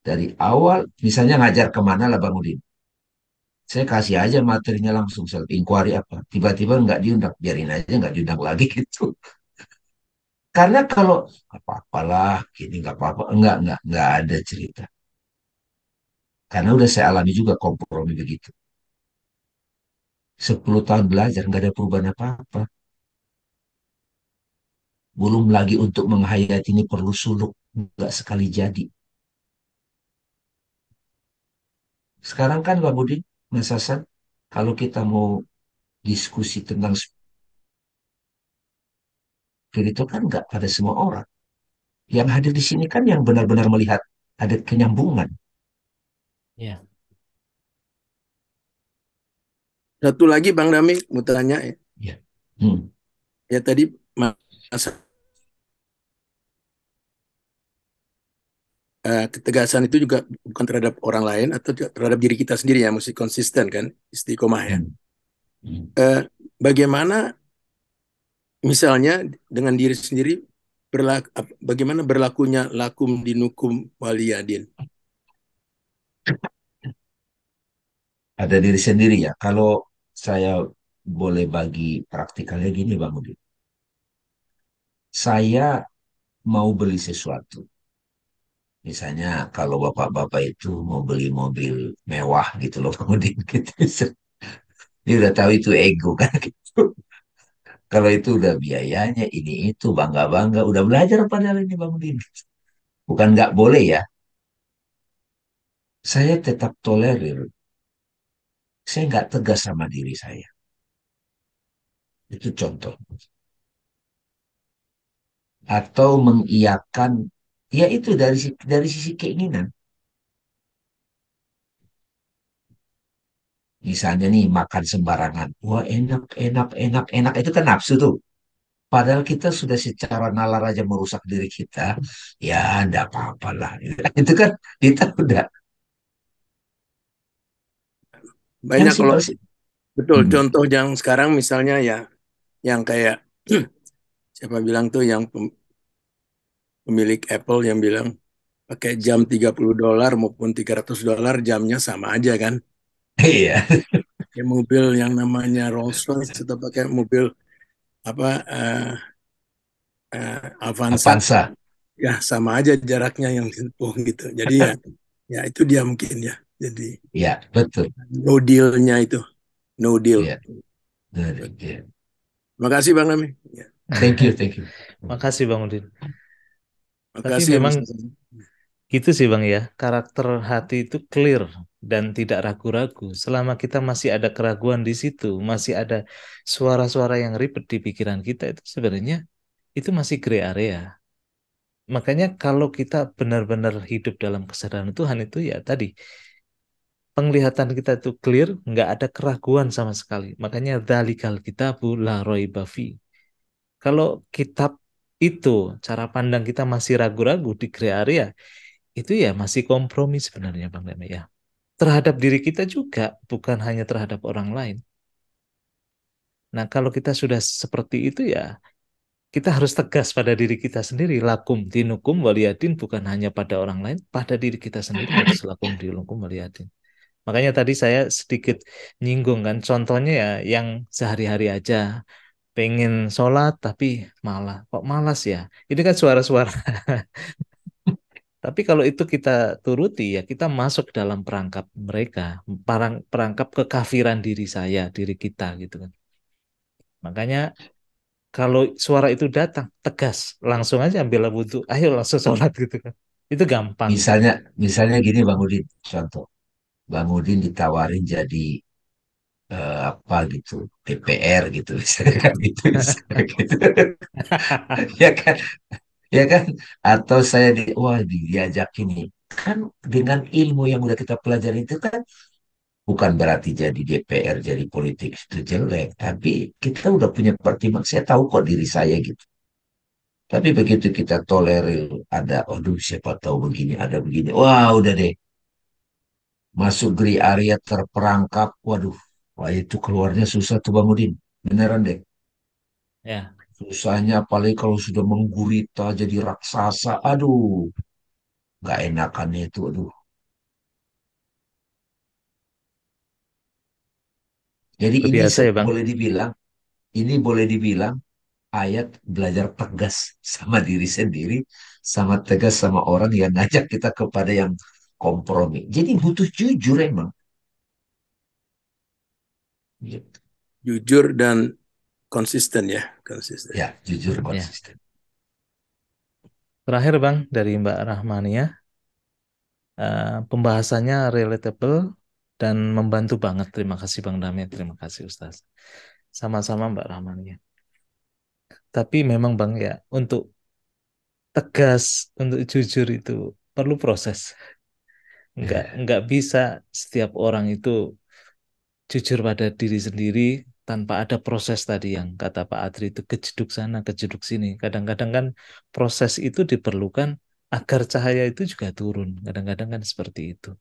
Dari awal, misalnya ngajar kemana lah Bang Udin. Saya kasih aja materinya langsung, self inquiry apa. Tiba-tiba nggak diundang, biarin aja nggak diundang lagi gitu. Karena kalau apa-apalah, gini nggak apa-apa, nggak ada cerita. Karena udah saya alami juga kompromi begitu. 10 tahun belajar, nggak ada perubahan apa-apa. Belum lagi untuk menghayati ini perlu suluk, nggak sekali jadi. Sekarang kan Bang Udin, Mas Hasan, kalau kita mau diskusi tentang spiritual kan nggak pada semua orang. Yang hadir di sini kan yang benar-benar melihat ada kenyambungan. Ya. Satu lagi Bang Dami mau tanya ya. Ya. Hmm. Ya tadi Mas ketegasan itu juga bukan terhadap orang lain atau terhadap diri kita sendiri ya, mesti konsisten kan, istiqomah ya. Hmm. Hmm. Bagaimana misalnya dengan diri sendiri bagaimana berlakunya lakum dinukum waliyadin? Ada diri sendiri ya. Kalau saya boleh bagi praktikalnya gini Bang Udin. Saya mau beli sesuatu. Misalnya kalau bapak-bapak itu mau beli mobil mewah gitu loh Bang Udin. Gitu. Dia udah tahu itu ego kan gitu. Kalau itu udah biayanya ini itu bangga-bangga. Udah belajar padahal ini Bang Udin. Bukan nggak boleh ya. Saya tetap tolerir. Saya nggak tegas sama diri saya. Itu contoh. Atau mengiyakan, ya itu dari sisi keinginan. Misalnya nih makan sembarangan. Wah enak, enak, enak, enak. Itu kan nafsu tuh. Padahal kita sudah secara nalar aja merusak diri kita. Ya enggak apa-apa lah. Itu kan kita udah. Yang Banyak kalau simpel sih. betul Hmm. contoh yang sekarang misalnya ya yang kayak siapa bilang tuh yang pemilik Apple yang bilang pakai jam $30 maupun $300 jamnya sama aja kan. Iya, Pakai mobil yang namanya Rolls Royce atau pakai mobil apa Avanza Avanza. ya sama aja jaraknya yang ditempuh gitu. Jadi ya ya itu dia mungkin ya. Jadi Ya, betul. no deal-nya itu no deal. Iya, iya. Makasih Bang Nami. Ya. Thank you, thank you. Makasih Bang Udin. Tapi Makasih ya Mas memang Hasan. gitu sih Bang ya, karakter hati itu clear dan tidak ragu-ragu. Selama kita masih ada keraguan di situ, masih ada suara-suara yang ribet di pikiran kita, itu sebenarnya itu masih gray area. Makanya kalau kita benar-benar hidup dalam kesadaran Tuhan itu ya tadi, penglihatan kita itu clear, nggak ada keraguan sama sekali. Makanya dzalikal kitabu la raiba fi. Kalau kitab itu cara pandang kita masih ragu-ragu di gray area, itu ya masih kompromi sebenarnya Bang Dame ya. Terhadap diri kita juga, bukan hanya terhadap orang lain. Nah, kalau kita sudah seperti itu ya, kita harus tegas pada diri kita sendiri. Lakum dinukum waliyadin, bukan hanya pada orang lain, pada diri kita sendiri harus lakum dinukum waliyadin. Makanya tadi saya sedikit nyinggung kan, contohnya ya yang sehari-hari aja. Pengen sholat tapi malah, kok malas ya? Ini kan suara-suara. Tapi kalau itu kita turuti ya kita masuk dalam perangkap mereka, perangkap kekafiran diri saya, diri kita gitu kan. Makanya kalau suara itu datang, tegas, langsung aja ambil wudhu, ayo langsung sholat gitu kan. Itu gampang. Misalnya gini Bang Udin, contoh. Bang Udin ditawarin jadi apa gitu, DPR gitu, misalnya kan gitu, misalnya gitu. Ya kan, ya kan, atau saya wah diajak ini kan dengan ilmu yang udah kita pelajari itu kan bukan berarti jadi DPR jadi politik itu jelek, tapi kita udah punya pertimbangan. Saya tahu kok diri saya gitu. Tapi begitu kita tolerir ada, aduh siapa tahu begini, ada begini, wah udah deh masuk gray area terperangkap, waduh, wah itu keluarnya susah tuh Bang Udin, beneran deh. Ya, Susahnya apalagi kalau sudah menggurita jadi raksasa, aduh, nggak enakannya itu, aduh. Jadi itu biasa ya Bang. ini boleh dibilang ayat belajar tegas sama diri sendiri, sama tegas sama orang yang ngajak kita kepada yang kompromi. Jadi butuh jujur emang. Gitu. Jujur dan konsisten ya, konsisten. Ya, jujur Ya. konsisten. Terakhir Bang dari Mbak Rahmania, pembahasannya relatable dan membantu banget. Terima kasih Bang Dame, terima kasih Ustaz. Sama-sama Mbak Rahmania. Tapi memang Bang ya, untuk tegas, untuk jujur itu perlu proses. Nggak bisa setiap orang itu jujur pada diri sendiri tanpa ada proses tadi yang kata Pak Adri itu kejeduk sana, kejeduk sini. Kadang-kadang kan proses itu diperlukan agar cahaya itu juga turun. Kadang-kadang kan seperti itu.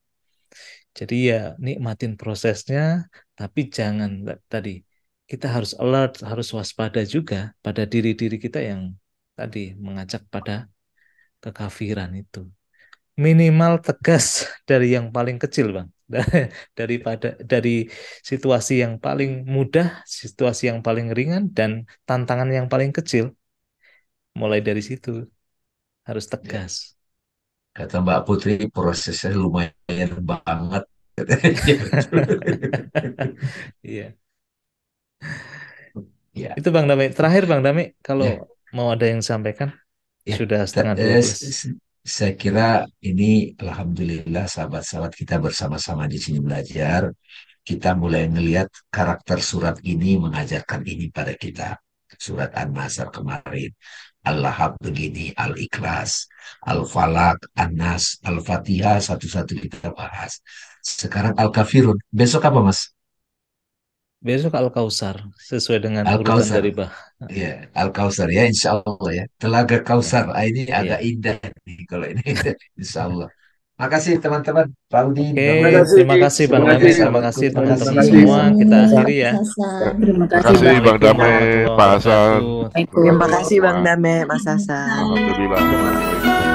Jadi ya nikmatin prosesnya, tapi jangan tadi kita harus alert, harus waspada juga pada diri-diri kita yang tadi mengajak pada kekafiran itu. Minimal tegas dari yang paling kecil, Bang. Dari situasi yang paling mudah, situasi yang paling ringan, dan tantangan yang paling kecil. Mulai dari situ harus Ya. tegas. Kata Mbak Putri prosesnya lumayan banget. Iya. Ya, Itu Bang Dami. Terakhir Bang Dami, kalau ya, mau ada yang sampaikan, ya. sudah setengah 12. Saya kira ini alhamdulillah sahabat-sahabat kita bersama-sama di sini belajar. Kita mulai melihat karakter surat ini mengajarkan ini pada kita. Surat An-Nasr kemarin. Al-Lahab begini, Al-Ikhlas, Al-Falak, An-Nas, Al-Fatihah, satu-satu kita bahas. Sekarang Al-Kafirun. Besok apa, Mas? Besok Al-Kausar, sesuai dengan urutan Al-Kausar. dari Bah. Ya, Al-Kausar ya, insya Allah ya. Telaga Ya, Kausar. Ah, ini agak iya. indah nih kalau ini. Insya Allah. Makasih teman-teman. Pak Udin, Oke, Bang Udin. terima kasih Bang Semuanya Dami, terima sahabatku. kasih Terima teman-teman kasih. semua. Kita Terima akhiri kasih ya. Hasan. Terima Terima kasih kasih Bang. Bang Assalamualaikum Dame, warahmatullahi Pak Hasan. wabarakatuh. Terima kasih Bang Waalaikumsalam. Dame, Mas Hasan. Alhamdulillah. Assalamualaikum.